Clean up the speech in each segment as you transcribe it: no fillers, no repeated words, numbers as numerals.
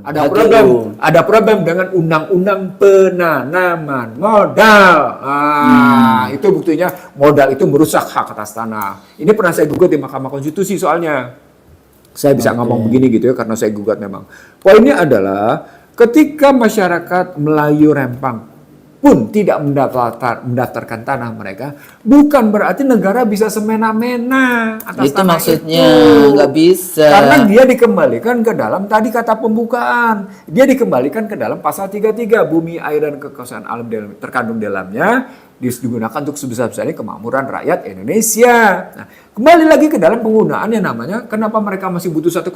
Ada problem dengan undang-undang penanaman modal. Itu buktinya modal itu merusak hak atas tanah. Ini pernah saya gugat di Mahkamah Konstitusi soalnya. Saya bisa ngomong begini gitu ya karena saya gugat memang. Poinnya adalah ketika masyarakat Melayu Rempang pun tidak mendaftarkan tanah mereka, bukan berarti negara bisa semena-mena atas itu tanah maksudnya itu. nggak bisa. Karena dia dikembalikan ke dalam tadi kata pembukaan, dia dikembalikan ke dalam pasal 33 bumi, air dan kekayaan alam terkandung dalamnya digunakan untuk sebesar-besarnya kemakmuran rakyat Indonesia. Nah, kembali lagi ke dalam penggunaan yang namanya kenapa mereka masih butuh 1,6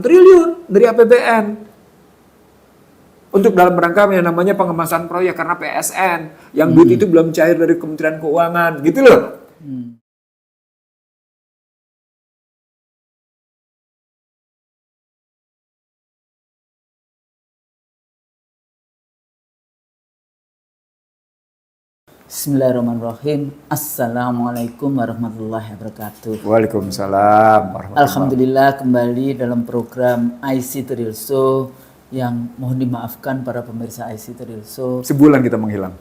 triliun dari APBN. Untuk dalam rangka yang namanya pengemasan proyek karena PSN yang duit itu belum cair dari Kementerian Keuangan gitu loh. Bismillahirrahmanirrahim. Assalamualaikum warahmatullahi wabarakatuh. Waalaikumsalam warahmatullahi. Alhamdulillah kembali dalam program IC Real Show yang mohon dimaafkan para pemirsa IC Real Show. Sebulan kita menghilang.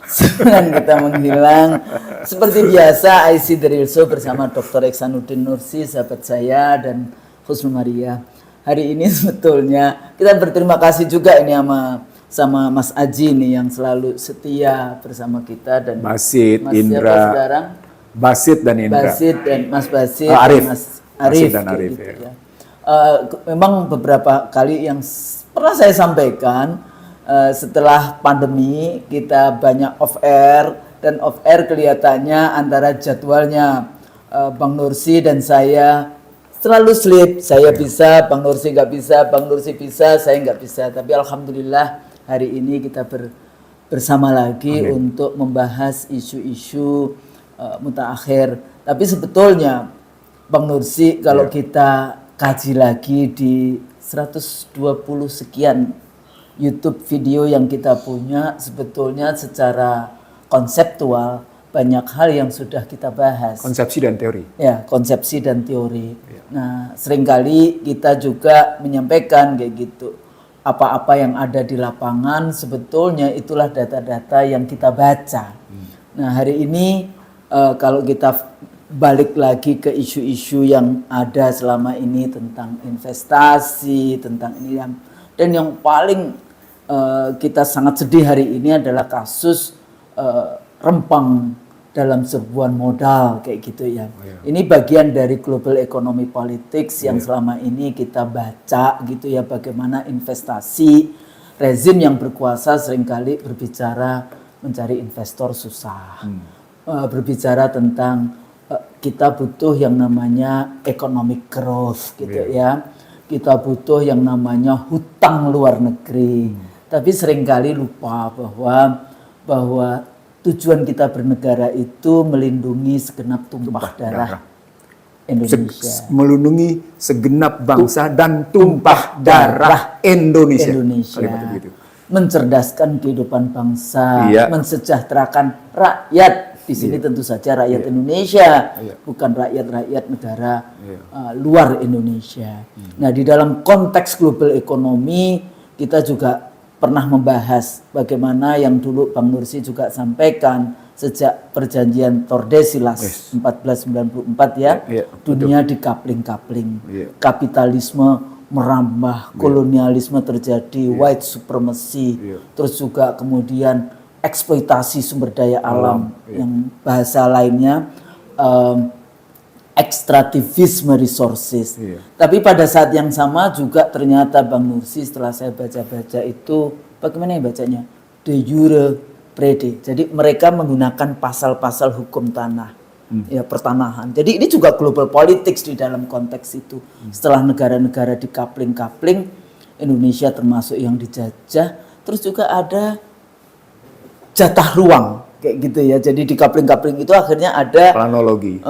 Seperti biasa IC Real Show bersama Dr. Iksanuddin Nursi, sahabat saya, dan Husnul Maria. Hari ini sebetulnya kita berterima kasih juga ini sama Mas Aji nih yang selalu setia bersama kita, dan Basit, Mas Indra, sekarang? Basit dan Indra. Basit dan Mas Basit, Arif. dan Mas Arif, Dan Arif gitu, ya. Memang beberapa kali yang pernah saya sampaikan, setelah pandemi kita banyak off air, dan off air kelihatannya antara jadwalnya Bang Nursi dan saya selalu slip. Saya bisa, Bang Nursi nggak bisa, Bang Nursi bisa, saya nggak bisa. Tapi alhamdulillah hari ini kita bersama lagi untuk membahas isu-isu mutaakhir. Tapi sebetulnya Bang Nursi kalau kita kaji lagi di 120 sekian YouTube video yang kita punya, sebetulnya secara konseptual banyak hal yang sudah kita bahas. Konsepsi dan teori. Ya, konsepsi dan teori. Nah, seringkali kita juga menyampaikan kayak gitu. Apa-apa yang ada di lapangan sebetulnya itulah data-data yang kita baca. Nah, hari ini kalau kita balik lagi ke isu-isu yang ada selama ini tentang investasi, tentang ini dan yang paling kita sangat sedih hari ini adalah kasus Rempang dalam serbuan modal kayak gitu ya. Ini bagian dari global economy politics yang selama ini kita baca gitu ya, bagaimana investasi, rezim yang berkuasa seringkali berbicara mencari investor susah. Berbicara tentang kita butuh yang namanya economic growth gitu ya. Kita butuh yang namanya hutang luar negeri. Tapi seringkali lupa bahwa tujuan kita bernegara itu melindungi segenap tumpah darah Indonesia. Melindungi segenap bangsa dan tumpah darah Indonesia. Mencerdaskan kehidupan bangsa, mensejahterakan rakyat. Di sini tentu saja rakyat Indonesia, bukan rakyat-rakyat negara luar Indonesia. Nah, di dalam konteks global ekonomi kita juga pernah membahas bagaimana yang dulu Bang Nursi juga sampaikan sejak perjanjian Tordesillas 1494 ya, dunia dikapling-kapling, kapitalisme merambah, kolonialisme terjadi, white supremacy, terus juga kemudian eksploitasi sumber daya alam, yang bahasa lainnya ekstrativisme resources. Tapi pada saat yang sama juga ternyata Bang Nursi setelah saya baca-baca itu, bagaimana yang bacanya? De jure prede. Jadi mereka menggunakan pasal-pasal hukum tanah, ya pertanahan. Jadi ini juga global politics di dalam konteks itu. Setelah negara-negara dikapling-kapling, Indonesia termasuk yang dijajah, terus juga ada jatah ruang. Kayak gitu ya, jadi di kapling-kapling itu akhirnya ada planologi,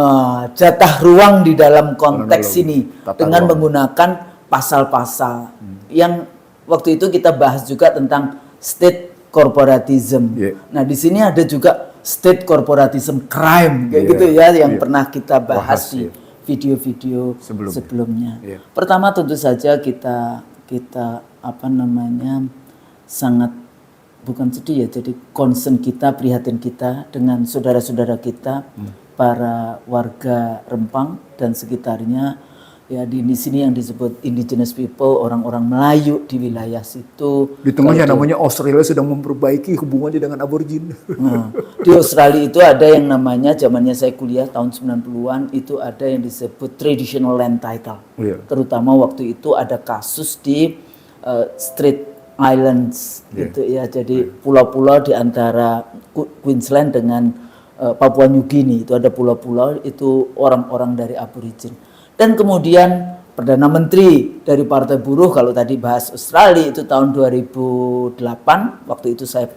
jatah ruang di dalam konteks ini dengan menggunakan pasal-pasal yang waktu itu kita bahas juga tentang state corporatism. Nah di sini ada juga state corporatism crime kayak gitu ya, yang pernah kita bahas di video-video sebelumnya. Pertama tentu saja kita sangat bukan sedih ya, jadi concern kita, prihatin kita dengan saudara-saudara kita, para warga Rempang dan sekitarnya. Ya di sini yang disebut indigenous people, orang-orang Melayu di wilayah situ. Di tengahnya namanya Australia sedang memperbaiki hubungannya dengan aborigin. Nah, di Australia itu ada yang namanya, zamannya saya kuliah tahun 90-an, itu ada yang disebut traditional land title. Terutama waktu itu ada kasus di Street Islands gitu ya. Jadi pulau-pulau di antara Queensland dengan Papua New Guinea, itu ada pulau-pulau itu orang-orang dari aborigin. Dan kemudian Perdana Menteri dari Partai Buruh, kalau tadi bahas Australia itu tahun 2008, waktu itu saya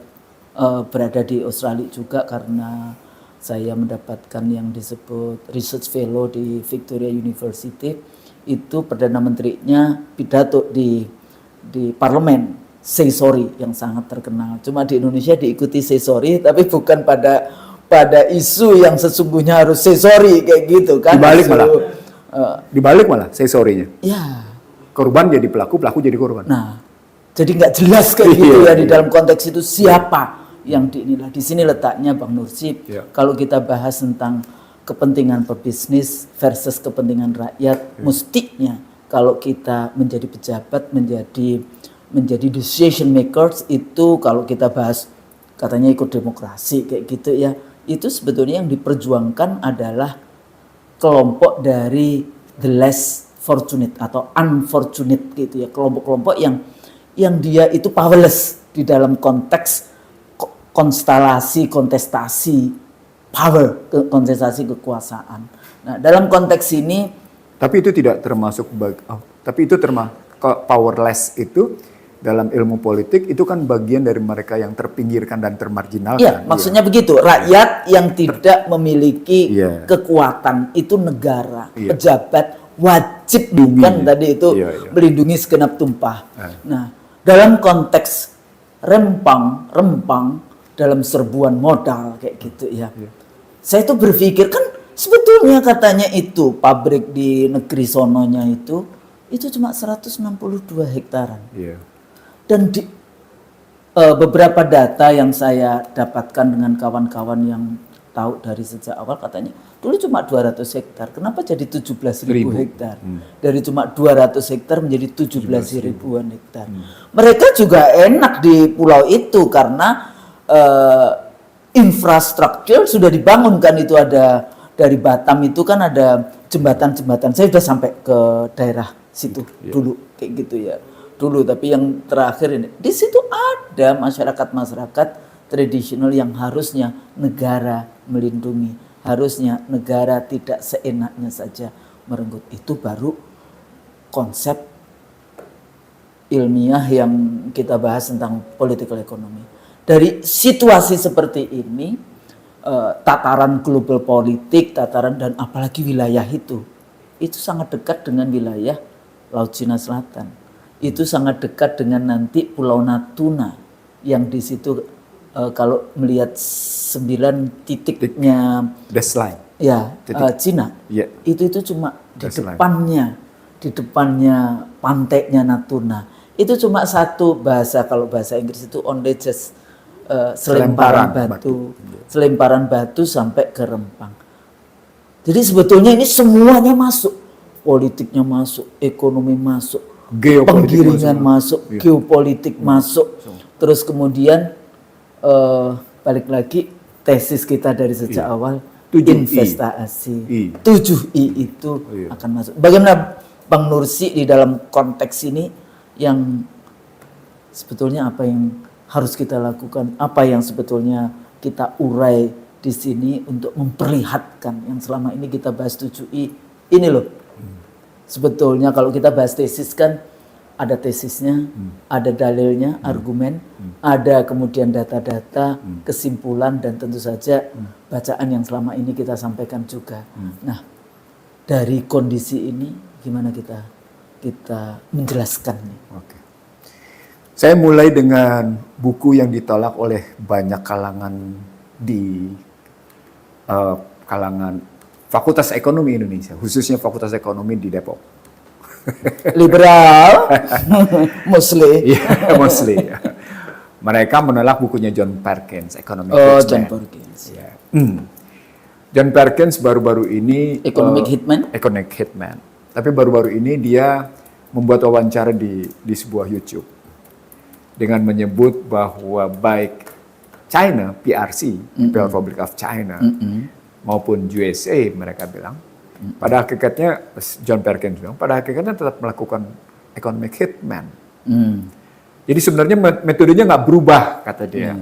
berada di Australia juga karena saya mendapatkan yang disebut Research Fellow di Victoria University. Itu Perdana Menterinya pidato di parlemen, Say Sorry, yang sangat terkenal. Cuma di Indonesia diikuti Say Sorry, tapi bukan pada isu yang sesungguhnya harus say sorry kayak gitu kan. Dibalik malah say sorry-nya. Ya. Korban jadi pelaku, pelaku jadi korban. Nah, jadi nggak jelas kayak gitu ya di dalam konteks itu siapa yang inilah. Di sini letaknya Bang Nursi. Kalau kita bahas tentang kepentingan pebisnis versus kepentingan rakyat, mestinya kalau kita menjadi pejabat, menjadi decision makers itu, kalau kita bahas katanya ikut demokrasi kayak gitu ya, itu sebetulnya yang diperjuangkan adalah kelompok dari the less fortunate atau unfortunate gitu ya, kelompok-kelompok yang dia itu powerless di dalam konteks konstelasi kontestasi power, kontestasi kekuasaan. Nah, dalam konteks ini tapi itu tidak termasuk powerless itu dalam ilmu politik itu kan bagian dari mereka yang terpinggirkan dan termarginalkan. Iya, maksudnya begitu. Rakyat yang tidak memiliki kekuatan itu negara, pejabat wajib bukan tadi itu melindungi segenap tumpah. Nah, dalam konteks rempang dalam serbuan modal kayak gitu ya. Saya tuh berpikir kan sebetulnya katanya itu pabrik di negeri sononya itu cuma 162 hektaran. Dan di beberapa data yang saya dapatkan dengan kawan-kawan yang tahu dari sejak awal katanya dulu cuma 200 hektar. Kenapa jadi 17.000 hektar? Dari cuma 200 hektar menjadi 17 ribuan hektar. Mereka juga enak di pulau itu karena infrastruktur sudah dibangun kan, itu ada dari Batam itu kan ada jembatan-jembatan. Saya sudah sampai ke daerah situ dulu kayak gitu ya. Dulu, tapi yang terakhir ini di situ ada masyarakat tradisional yang harusnya negara melindungi, harusnya negara tidak seenaknya saja merenggut. Itu baru konsep ilmiah yang kita bahas tentang political economy. Dari situasi seperti ini, tataran global politik, tataran dan apalagi wilayah itu sangat dekat dengan wilayah Laut Cina Selatan. Itu sangat dekat dengan nanti Pulau Natuna yang di situ kalau melihat 9 titiknya baseline Cina itu cuma di depannya pantainya Natuna itu cuma satu bahasa, kalau bahasa Inggris itu only just selemparan batu sampai ke Rempang. Jadi sebetulnya ini semuanya masuk, politiknya masuk, ekonomi masuk, penggiringan masuk, geopolitik masuk, terus kemudian balik lagi tesis kita dari sejak awal, investasi 7I itu akan masuk. Bagaimana Bang Nursi di dalam konteks ini, yang sebetulnya apa yang harus kita lakukan, apa yang sebetulnya kita urai di sini untuk memperlihatkan yang selama ini kita bahas 7I ini loh. Sebetulnya kalau kita bahas tesis kan ada tesisnya, ada dalilnya, argumen, ada kemudian data-data, kesimpulan, dan tentu saja bacaan yang selama ini kita sampaikan juga. Nah, dari kondisi ini gimana kita menjelaskan nih? Oke. Saya mulai dengan buku yang ditolak oleh banyak kalangan di kalangan Fakultas Ekonomi Indonesia, khususnya Fakultas Ekonomi di Depok. Liberal, Muslim. Iya, mostly. Mereka menolak bukunya John Perkins, Economic Oh, Hitman. John Perkins. Ya. John Perkins baru-baru ini Economic Hitman? Economic Hitman. Tapi baru-baru ini dia membuat wawancara di sebuah YouTube dengan menyebut bahwa baik China, PRC, People's Republic of China, maupun USA mereka bilang, pada hakikatnya John Perkins bilang, pada hakikatnya tetap melakukan economic hitman. Jadi sebenarnya metodenya nggak berubah kata dia.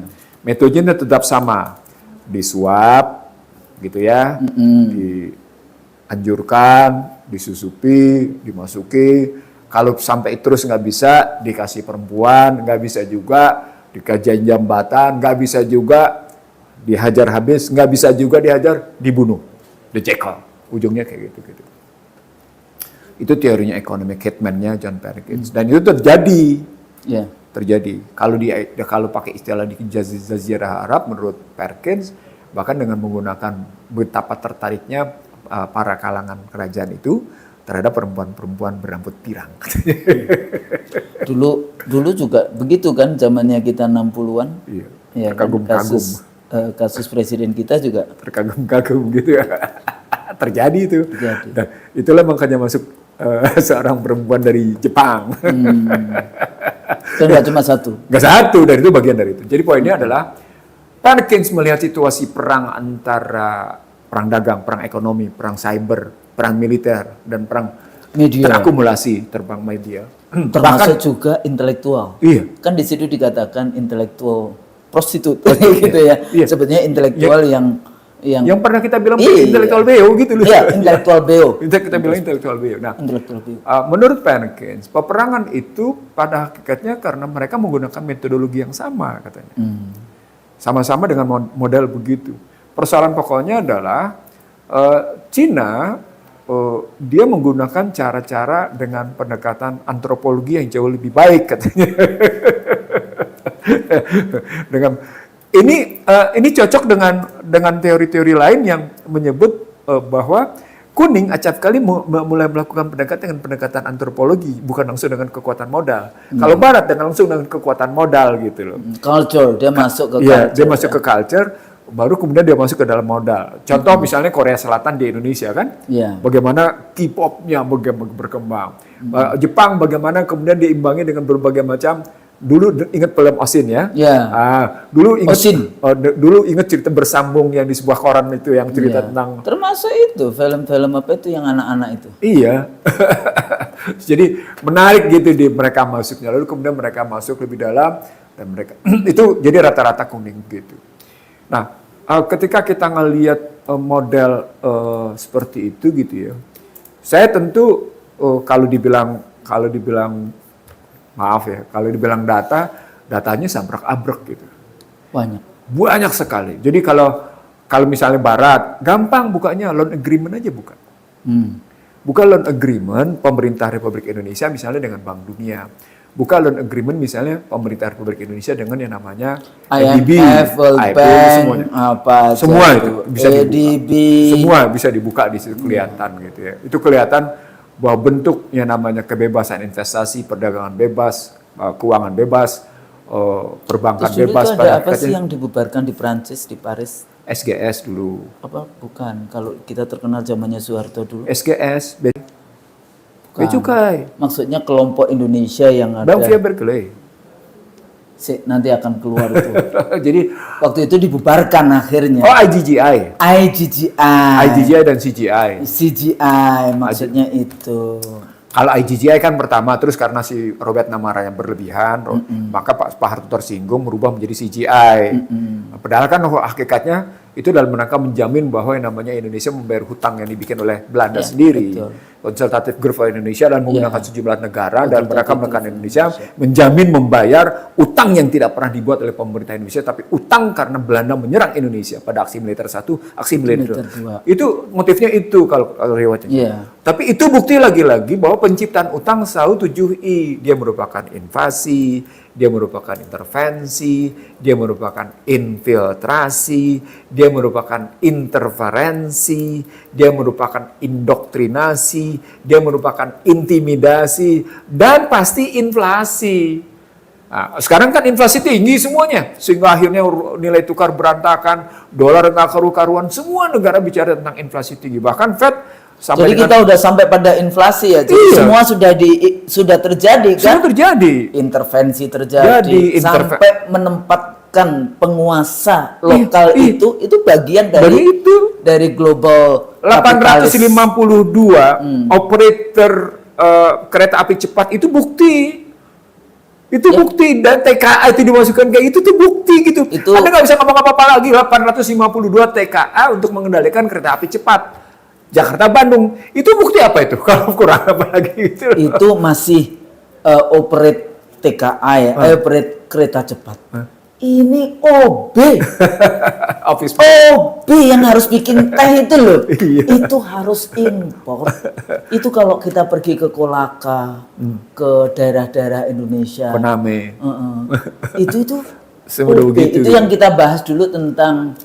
Metodenya tetap sama, disuap, gitu ya, dianjurkan, disusupi, dimasuki. Kalau sampai terus nggak bisa, dikasih perempuan, nggak bisa juga dikajian jambatan, nggak bisa juga dihajar habis, nggak bisa juga dihajar, dibunuh, dicekel. Ujungnya kayak gitu. Itu teorinya economic hitman-nya John Perkins. Dan itu terjadi. Ya. Terjadi. Kalau pakai istilah di Jazirah Arab menurut Perkins, bahkan dengan menggunakan betapa tertariknya para kalangan kerajaan itu terhadap perempuan-perempuan berambut pirang. Dulu juga begitu kan zamannya kita 60-an. Iya. Ya, Terkagum-kagum. Kasus presiden kita juga Terkagum-kagum gitu ya. Terjadi itu. Terjadi. Nah, itulah makanya masuk seorang perempuan dari Jepang. kan nggak cuma satu. Nggak satu, dan itu bagian dari itu. Jadi poinnya adalah Perkins melihat situasi perang antara perang dagang, perang ekonomi, perang cyber, perang militer, dan perang Media. terakumulasi terbang media. Termasuk juga intelektual. Iya. Kan di situ dikatakan intelektual prostitut gitu ya. Iya. Sebetulnya intelektual yang Yang pernah kita bilang Iya. intelektual beo gitu loh. Iya, intelektual beo. Kita bilang intelektual beo. Nah, Intelektual beo. menurut Perkins, peperangan itu pada hakikatnya karena mereka menggunakan metodologi yang sama katanya. Sama-sama dengan model begitu. Persoalan pokoknya adalah Cina dia menggunakan cara-cara dengan pendekatan antropologi yang jauh lebih baik katanya. Ini cocok dengan teori-teori lain yang menyebut bahwa kuning acap kali mulai melakukan pendekatan antropologi, bukan langsung dengan kekuatan modal. Kalau barat dengan langsung dengan kekuatan modal gitu loh. Culture, dia masuk ke Iya, culture. dia masuk ke culture, baru kemudian dia masuk ke dalam modal. Contoh misalnya Korea Selatan di Indonesia kan, Iya. bagaimana K-pop-nya berkembang. Jepang bagaimana kemudian diimbangi dengan berbagai macam. Dulu ingat film Osin ya? Iya. Dulu ingat Osin. dulu ingat cerita bersambung yang di sebuah koran itu yang cerita Iya. tentang. Termasuk itu film-film apa itu yang anak-anak itu. Iya. Jadi menarik gitu mereka masuknya. Lalu kemudian mereka masuk lebih dalam dan mereka itu jadi rata-rata kuning gitu. Nah, ketika kita ngelihat model seperti itu gitu ya. Saya tentu kalau dibilang maaf ya, kalau dibilang datanya sabrak-abrek gitu. Banyak sekali. Jadi kalau misalnya Barat, gampang bukanya loan agreement aja buka. Buka loan agreement pemerintah Republik Indonesia misalnya dengan Bank Dunia. Buka loan agreement misalnya pemerintah Republik Indonesia dengan yang namanya IMF, World Bank, semuanya. apa aja Semua itu bisa ADB. dibuka. Semua bisa dibuka di situ kelihatan gitu ya. Itu kelihatan bahwa bentuk yang namanya kebebasan investasi, perdagangan bebas, keuangan bebas, perbankan Terus dulu bebas. itu ada apa sih yang dibubarkan di Prancis, di Paris? SGS dulu. Apa? Bukan. Kalau kita terkenal zamannya Soeharto dulu. SGS, Bea Bukan. Cukai, Maksudnya kelompok Indonesia yang ada. Bank Via Berkeley. Nanti akan keluar itu. Jadi, Waktu itu dibubarkan akhirnya. IGGI. IGGI dan CGI. CGI maksudnya itu. Kalau IGGI kan pertama, terus karena si Robert Namara yang berlebihan, maka Pak Harto tersinggung merubah menjadi CGI. Padahal kan hakikatnya itu dalam rangka menjamin bahwa yang namanya Indonesia membayar hutang yang dibikin oleh Belanda Ya, sendiri. betul. Consultative Group for Indonesia dan menggunakan sejumlah negara dan mereka menekan Indonesia Indonesia. menjamin membayar utang yang tidak pernah dibuat oleh pemerintah Indonesia, tapi utang karena Belanda menyerang Indonesia pada aksi militer 1, aksi militer 2. Itu motifnya itu kalau riwayatnya. Iya. Tapi itu bukti lagi-lagi bahwa penciptaan utang selalu 7I. Dia merupakan invasi, dia merupakan intervensi, dia merupakan infiltrasi, dia merupakan interferensi, dia merupakan indoktrinasi, dia merupakan intimidasi, dan pasti inflasi. Nah, sekarang kan inflasi tinggi semuanya, sehingga akhirnya nilai tukar berantakan, dolar nggak karu-karuan, semua negara bicara tentang inflasi tinggi. Bahkan Fed sampai Jadi kita udah sampai pada inflasi ya. Jadi Iya. semua sudah terjadi kan? sudah terjadi. Intervensi terjadi Jadi, sampai menempatkan penguasa lokal Ih. itu bagian Dari dari itu global kapitalis. 852 operator kereta api cepat itu bukti. Itu Ya. bukti, dan TKA itu dimasukkan kayak itu tuh bukti gitu. Itu- Anda nggak bisa ngomong apa-apa lagi. 852 TKA untuk mengendalikan kereta api cepat Jakarta Bandung. Itu bukti apa itu? Kalau kurang apa lagi itu? Itu masih operate TKA ya, operate kereta cepat. Ini OB. Office. OB yang harus bikin teh itu loh. Iya. Itu harus impor. Itu kalau kita pergi ke Kolaka, ke daerah-daerah Indonesia. Pename. Itu Semudah OB. begitu. Itu yang kita bahas dulu tentang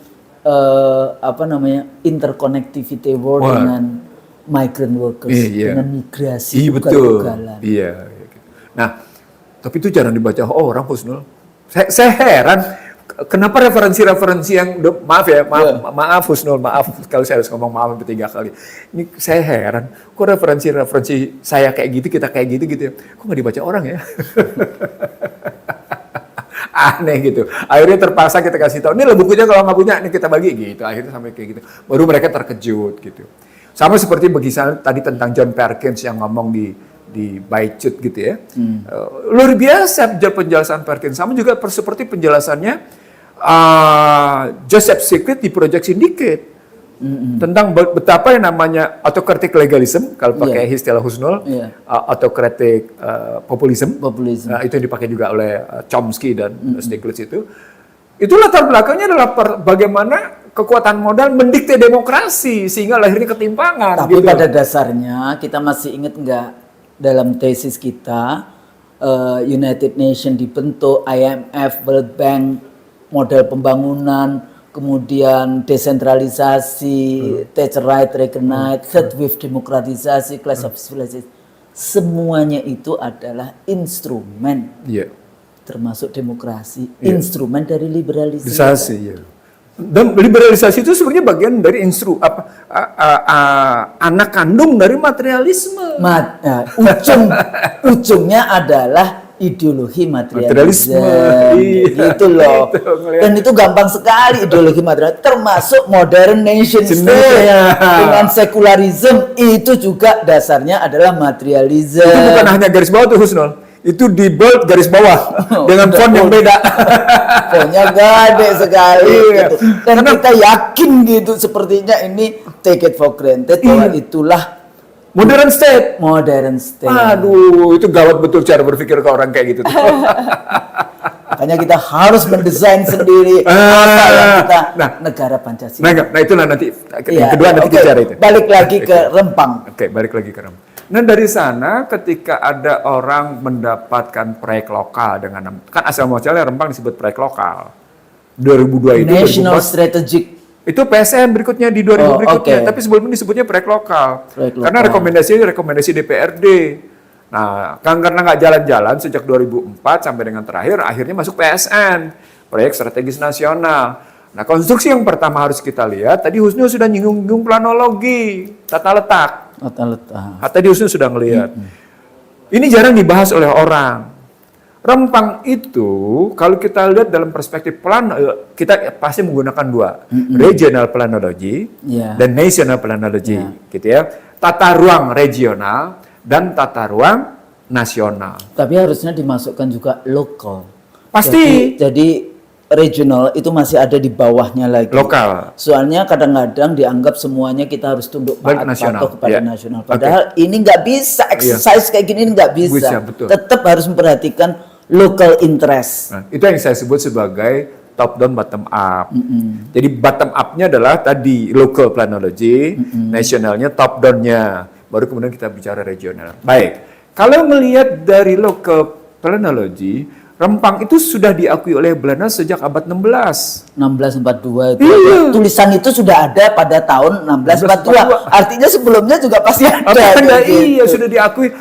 interconnectivity world Wah. dengan migrant workers, Iya. dengan migrasi Iya betul. ugal-ugalan. Iya. Nah, tapi itu jarang dibaca orang, Husnul. Saya heran kenapa referensi-referensi yang maaf ya, maaf Husnul, maaf kalau saya harus ngomong maaf sampai 3 kali. Ini saya heran, kok referensi-referensi saya kayak gitu, kita kayak gitu ya. Kok nggak dibaca orang ya? Aneh gitu. Akhirnya terpaksa kita kasih tahu, ini lo bukunya, kalau nggak punya ini kita bagi gitu. Akhirnya sampai kayak gitu. Baru mereka terkejut gitu. Sama seperti bagisan tadi tentang John Perkins yang ngomong di Baicut gitu ya. Luar biasa penjelasan Perkins. Sama juga seperti penjelasannya Joseph Stiglitz di Project Syndicate. Tentang betapa yang namanya autocratic legalism, kalau pakai istilah Husnul, autocratic populism. Nah, itu yang dipakai juga oleh Chomsky dan Stiglitz itu. Itu latar belakangnya adalah bagaimana kekuatan modal mendikte demokrasi sehingga lahirnya ketimpangan. Tapi gitu. pada dasarnya kita masih ingat nggak dalam tesis kita United Nations dibentuk, IMF, World Bank, model pembangunan, kemudian desentralisasi, Thatcherite recognize, third wave demokratisasi, class of civilization, semuanya itu adalah instrumen, termasuk demokrasi, instrumen dari liberalisasi. Ya. Dan liberalisasi itu sebenarnya bagian dari anak kandung dari materialisme. Ujungnya adalah ideologi materialisme. Iya. Gitu loh. Dan itu gampang sekali ideologi materialisme, termasuk modern nation state dengan sekularisme, itu juga dasarnya adalah materialisme. Itu bukan hanya garis bawah tuh Husnul, itu di bold garis bawah dengan font yang beda. Fontnya gede sekali gitu. Dan Karena kita yakin gitu, sepertinya ini take it for granted bahwa itulah modern state. modern state. Aduh, itu gawat betul cara berpikir ke orang kayak gitu. Makanya kita harus mendesain sendiri apa yang kita negara Pancasila. Nah itulah nanti yang kedua nanti kita cari itu. Balik lagi ke Rempang. Oke, balik lagi ke Rempang. Nah dari sana ketika ada orang mendapatkan proyek lokal dengan, kan asal muasalnya Rempang disebut proyek lokal. 2002 itu National 2004, Strategic. itu PSN berikutnya di 2000 berikutnya, oke. tapi sebelumnya disebutnya proyek lokal. Karena rekomendasi DPRD. Nah, kan karena nggak jalan-jalan sejak 2004 sampai dengan terakhir, akhirnya masuk PSN, proyek strategis nasional. Nah, konstruksi yang pertama harus kita lihat, tadi Husnul sudah nyinggung planologi, tata letak. Tadi Husnul sudah ngelihat. Ini jarang dibahas oleh orang. Rempang itu, kalau kita lihat dalam perspektif kita pasti menggunakan dua, regional planology dan national planology, gitu ya. Tata ruang regional dan tata ruang nasional. Tapi harusnya dimasukkan juga lokal. Pasti. Jadi regional itu masih ada di bawahnya lagi. Lokal. Soalnya kadang-kadang dianggap semuanya kita harus tunduk patuh kepada nasional. Padahal ini nggak bisa, exercise kayak gini nggak bisa. Tetap harus memperhatikan local interest. Nah, itu yang saya sebut sebagai top down bottom up. Jadi bottom up-nya adalah tadi local planology, nasionalnya top down-nya. Baru kemudian kita bicara regional. Baik, kalau melihat dari local planology, Rempang itu sudah diakui oleh Belanda sejak abad 16. 1642 itu. Iya. Tulisan itu sudah ada pada tahun 1642. Artinya sebelumnya juga pasti ada. Ada, gitu. iya, sudah diakui.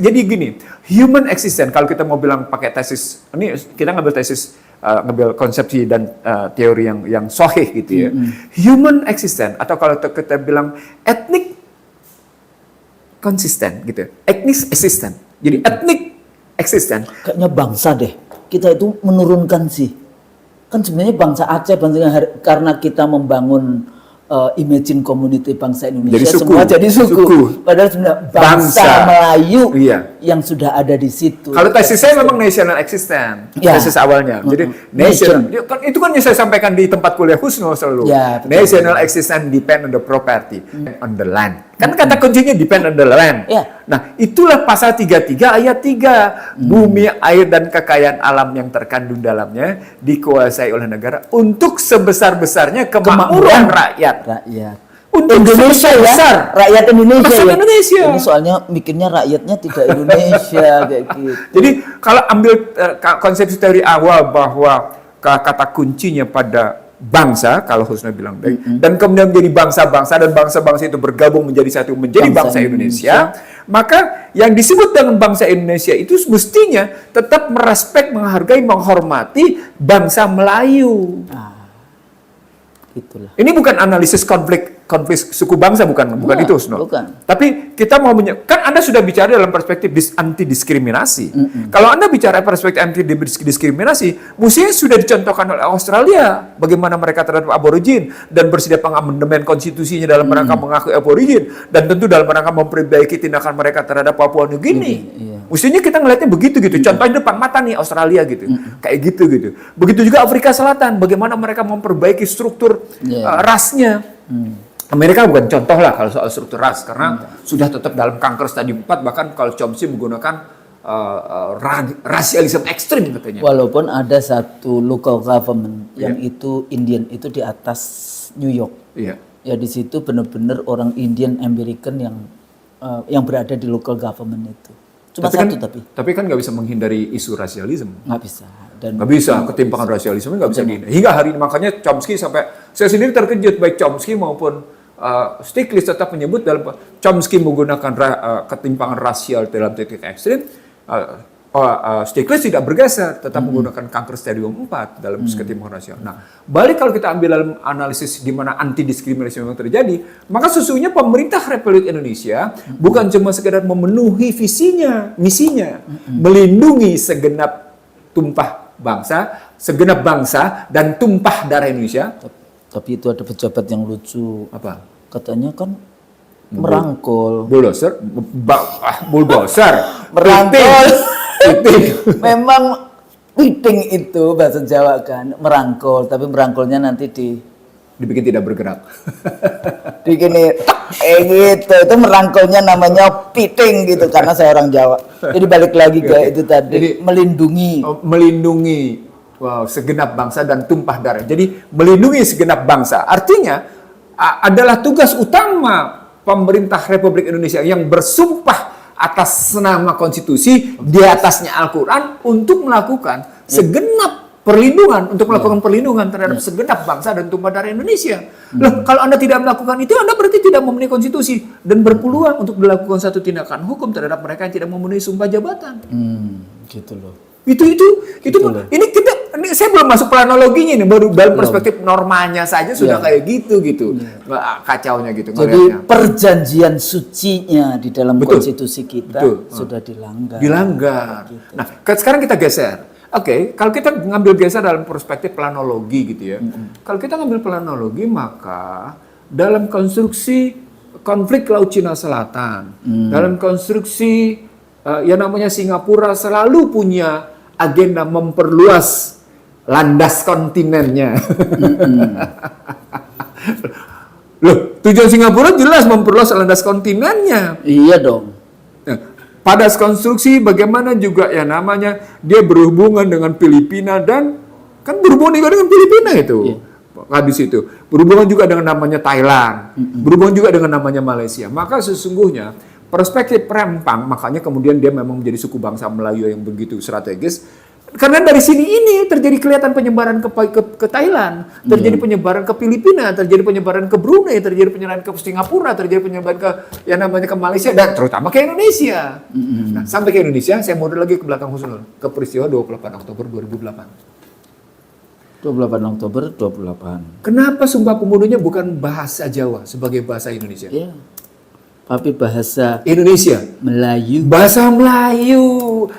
Jadi gini, human existence, kalau kita mau bilang pakai tesis, ini kita ngambil tesis, ngambil konsepsi dan teori yang sahih gitu ya. Human existence, atau kalau kita bilang ethnic consistent gitu, ethnic existence. Jadi ethnic existence. Kayaknya bangsa deh. Kita itu menurunkan sih. Kan sebenarnya bangsa Aceh, karena kita membangun imagine community bangsa Indonesia, Jadi suku. semua jadi suku. Suku. Padahal sebenarnya bangsa Melayu yang sudah ada di situ. Kalau tesis saya memang national existence, Ya. tesis awalnya. Jadi Nation. itu kan yang saya sampaikan di tempat kuliah Husno selalu. Ya, betul. National existence depend on the property, on the land. Kan kata kuncinya depend on the land. Ya. Nah, itulah pasal 33 ayat 3. Bumi, air dan kekayaan alam yang terkandung dalamnya dikuasai oleh negara untuk sebesar-besarnya kemakmuran rakyat. Untuk Indonesia sebesar ya, rakyat Indonesia. Rakyat ya. Indonesia. Ini soalnya mikirnya rakyatnya tidak Indonesia kayak gitu. Jadi kalau ambil konsepsi teori awal bahwa kata kuncinya pada bangsa, kalau Husna bilang baik, dan kemudian menjadi bangsa-bangsa dan bangsa-bangsa itu bergabung menjadi satu, menjadi bangsa Indonesia, maka yang disebut dengan bangsa Indonesia itu mestinya tetap merespek, menghargai, menghormati bangsa Melayu. Itulah. Ini bukan analisis konflik suku bangsa, bukan itu, Husno. Bukan. Tapi kita mau kan Anda sudah bicara dalam perspektif anti diskriminasi. Kalau Anda bicara perspektif anti diskriminasi, mestinya sudah dicontohkan oleh Australia bagaimana mereka terhadap aborigin dan bersedia pengamandemen konstitusinya dalam rangka mengakui aborigin dan tentu dalam rangka memperbaiki tindakan mereka terhadap Papua New Guinea. Mestinya kita ngelihatnya begitu gitu. Contohnya depan mata nih Australia gitu. Kayak gitu. Begitu juga Afrika Selatan, bagaimana mereka memperbaiki struktur rasnya. Amerika bukan contoh lah kalau soal struktur ras, karena sudah tetap dalam kanker stadium 4, bahkan kalau Chomsky menggunakan rasialisme ekstrim katanya. Walaupun ada satu local government yang itu Indian, itu di atas New York. Iya. Ya di situ benar-benar orang Indian American yang berada di local government itu. Cuma satu tapi kan nggak bisa menghindari isu rasialisme. nggak bisa. Dan Nggak bisa, ketimpangan rasialisme nggak bisa dihindari. Hingga hari ini, makanya Chomsky sampai, saya sendiri terkejut, baik Chomsky maupun Stiglitz tetap menyebut dalam Chomsky menggunakan ketimpangan rasial dalam teknik ekstrim, Stiglitz tidak bergeser, tetap menggunakan kanker stadium 4 dalam ketimpangan rasial. Nah, balik kalau kita ambil dalam analisis di mana anti diskriminasi memang terjadi, maka sesungguhnya pemerintah Republik Indonesia bukan cuma sekedar memenuhi misinya, melindungi segenap bangsa dan tumpah darah Indonesia. tapi itu ada pejabat yang lucu. Apa? Katanya kan merangkul. Bulldozer, Merangkul. piting. Memang piting itu bahasa Jawa kan, merangkul, tapi merangkulnya nanti Dibikin tidak bergerak. gini, gitu. Itu merangkulnya namanya piting gitu karena saya orang Jawa. Jadi balik lagi ke itu tadi, Jadi, melindungi segenap bangsa dan tumpah darah. Jadi melindungi segenap bangsa artinya adalah tugas utama pemerintah Republik Indonesia yang bersumpah atas nama konstitusi, di atasnya Al-Quran, untuk melakukan segenap perlindungan, untuk melakukan perlindungan terhadap segenap bangsa dan tumpah darah Indonesia. Loh, kalau Anda tidak melakukan itu, Anda berarti tidak memenuhi konstitusi dan berpeluang untuk dilakukan satu tindakan hukum terhadap mereka yang tidak memenuhi sumpah jabatan. Gitu loh. Ini saya belum masuk planologinya nih, baru dalam perspektif normanya saja sudah kayak gitu. Kacaunya gitu. Jadi perjanjian sucinya di dalam konstitusi kita sudah dilanggar. Gitu. Nah, sekarang kita geser. Oke, kalau kita ngambil geser dalam perspektif planologi gitu ya. Kalau kita ngambil planologi, maka dalam konstruksi konflik Laut Cina Selatan, dalam konstruksi yang namanya Singapura selalu punya agenda memperluas landas kontinennya. Loh, tujuan Singapura jelas memperluas landas kontinennya. Iya dong. Nah, pada konstruksi bagaimana juga ya namanya dia berhubungan dengan Filipina dan kan berhubungan juga dengan Filipina itu. Habis itu berhubungan juga dengan namanya Thailand, berhubungan juga dengan namanya Malaysia. Maka sesungguhnya perspektif Rempang, makanya kemudian dia memang menjadi suku bangsa Melayu yang begitu strategis. Karena dari sini ini terjadi kelihatan penyebaran ke Thailand, terjadi penyebaran ke Filipina, terjadi penyebaran ke Brunei, terjadi penyebaran ke Singapura, terjadi penyebaran ke yang namanya ke Malaysia dan terutama ke Indonesia. Nah, sampai ke Indonesia saya mundur lagi ke belakang Husnul, ke peristiwa 28 Oktober 2008. 28 Oktober 28. Kenapa Sumpah Pemudunya bukan bahasa Jawa sebagai bahasa Indonesia? Ya. Tapi bahasa Indonesia. Melayu. Bahasa Melayu.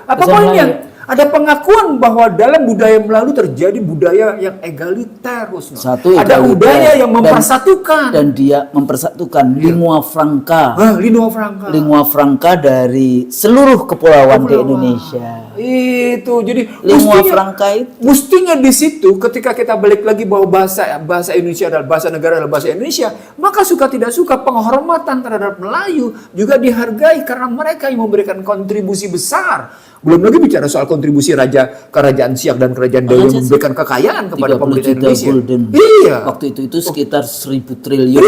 Apa Bahasa poinnya? Melayu. Ada pengakuan bahwa dalam budaya Melayu terjadi budaya yang egaliter, Husnul. Satu Ada egaliter. budaya yang mempersatukan. Dan dia mempersatukan lingua franca. Lingua franca. Lingua franca dari seluruh kepulauan di Indonesia. Itu jadi Lingua franca itu mestinya di situ ketika kita balik lagi bahwa bahasa Indonesia adalah bahasa negara, adalah bahasa Indonesia, maka suka tidak suka penghormatan terhadap Melayu juga dihargai karena mereka yang memberikan kontribusi besar. Belum lagi bicara soal kontribusi kerajaan Siak dan kerajaan Dewa yang memberikan kekayaan kepada 30 pemerintah juta Indonesia. gulden. Iya. Waktu itu sekitar 1.000 triliun.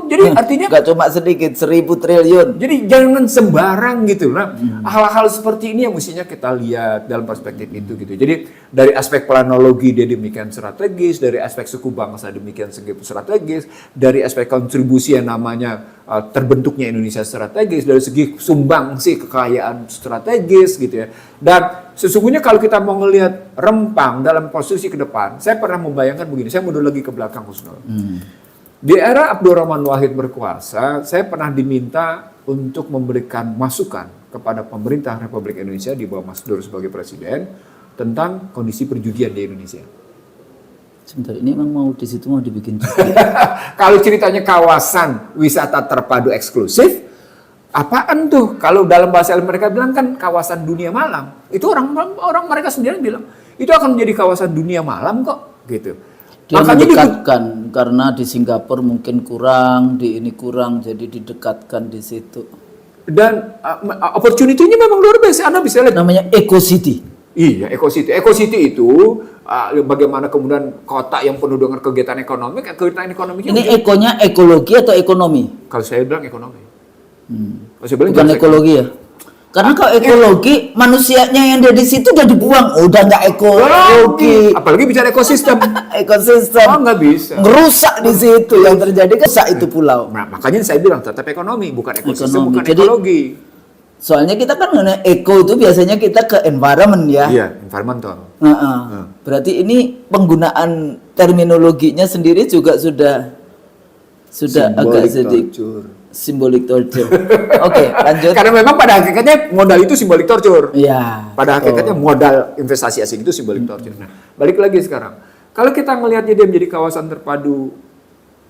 Jadi artinya Gak cuma sedikit, 1.000 triliun. jadi jangan sembarang gitu. Nah, hal-hal seperti ini yang mestinya kita lihat dalam perspektif itu gitu. Jadi dari aspek planologi dia demikian strategis, dari aspek suku bangsa demikian strategis, dari aspek kontribusi yang namanya terbentuknya Indonesia strategis, dari segi sumbangsi kekayaan strategis gitu ya. Dan sesungguhnya kalau kita mau ngelihat Rempang dalam posisi ke depan, saya pernah membayangkan begini, saya mundur lagi ke belakang Husnul. Di era Abdurrahman Wahid berkuasa, saya pernah diminta untuk memberikan masukan kepada pemerintah Republik Indonesia di bawah Mas Dur sebagai presiden tentang kondisi perjudian di Indonesia. Sebentar, ini emang mau di situ mau dibikin. Kalau ceritanya kawasan wisata terpadu eksklusif, apaan tuh? Kalau dalam bahasa mereka bilang kan kawasan dunia malam. Itu orang mereka sendiri bilang itu akan menjadi kawasan dunia malam kok, gitu. Dia Makanya mendekatkan karena di Singapura mungkin kurang, di ini kurang, jadi didekatkan di situ. dan opportunity-nya memang luar biasa. Anda bisa lihat. Namanya Eco City. Iya, Eco City. Eco City itu bagaimana kemudian kota yang penuh dengan kegiatan ekonomi, Ini ekonya ekologi atau ekonomi? Kalau saya bilang ekonomi. Kalau saya bilang Bukan ekologi ya? Karena kalau ekologi, manusianya yang ada di situ udah dibuang, udah nggak ekologi. Apalagi bicara ekosistem. Ekosistem nggak bisa. ngerusak di situ, yang terjadi kan rusak itu pulau. Nah, makanya saya bilang tetap ekonomi, bukan ekosistem, Ekonomi. bukan Jadi, ekologi. Soalnya kita kan eco itu biasanya kita ke environment ya. Iya, environmental. Berarti ini penggunaan terminologinya sendiri juga sudah agak sedikit simbolik torture. Oke, lanjut. Karena memang pada hakikatnya modal itu simbolik torture. Iya. Pada hakikatnya modal investasi asing itu simbolik torture. Nah, balik lagi sekarang. Kalau kita melihatnya dia menjadi kawasan terpadu,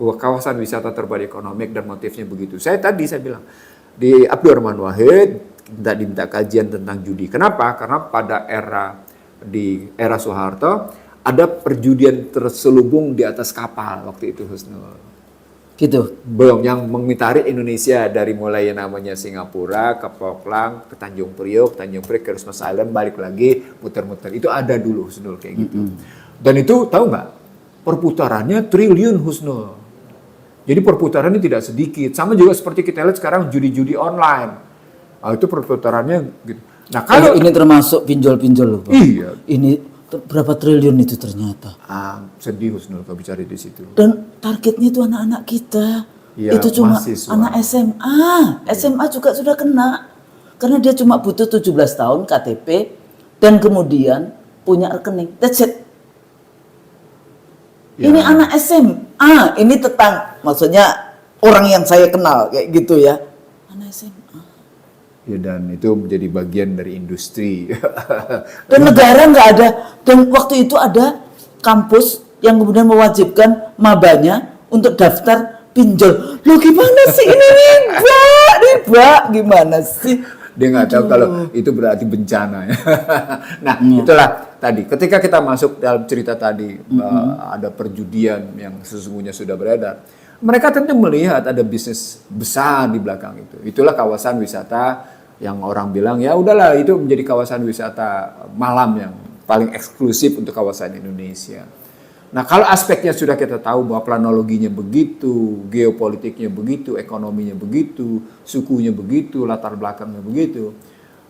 kawasan wisata terpadu ekonomi dan motifnya begitu. Saya bilang di Abdurrahman Wahid diminta kajian tentang judi. Kenapa? Karena pada di era Soeharto ada perjudian terselubung di atas kapal waktu itu, Husnul. Gitu. Belum yang mengitari Indonesia dari mulai yang namanya Singapura ke Falkland ke Tanjung Priok ke Christmas Island, balik lagi muter-muter. Itu ada dulu, Husnul, kayak gitu. Dan itu tahu nggak? Perputarannya triliun, Husnul. Jadi perputarannya tidak sedikit. Sama juga seperti kita lihat sekarang judi-judi online. Itu perputarannya gitu. Nah, kalau ini termasuk pinjol-pinjol loh, Pak. Iya. Ini berapa triliun itu ternyata. Sedih, Husnul, kalau bicara di situ. Dan targetnya itu anak-anak kita. Ya, itu cuma mahasiswa. anak SMA. SMA juga sudah kena. Karena dia cuma butuh 17 tahun KTP dan kemudian punya rekening. That's it. Ya. Ini anak SMA. Ini maksudnya orang yang saya kenal kayak gitu ya. Anak SMA. Ya, dan itu menjadi bagian dari industri. Dan negara nggak ada. Dan waktu itu ada kampus yang kemudian mewajibkan mabanya untuk daftar pinjol. Loh gimana sih ini riba? Gimana sih? Dia nggak tahu kalau itu berarti bencana. Nah, itulah tadi. Ketika kita masuk dalam cerita tadi, ada perjudian yang sesungguhnya sudah beredar. Mereka tentu melihat ada bisnis besar di belakang itu. Itulah kawasan wisata yang orang bilang ya udahlah itu menjadi kawasan wisata malam yang paling eksklusif untuk kawasan Indonesia. Nah, kalau aspeknya sudah kita tahu bahwa planologinya begitu, geopolitiknya begitu, ekonominya begitu, sukunya begitu, latar belakangnya begitu,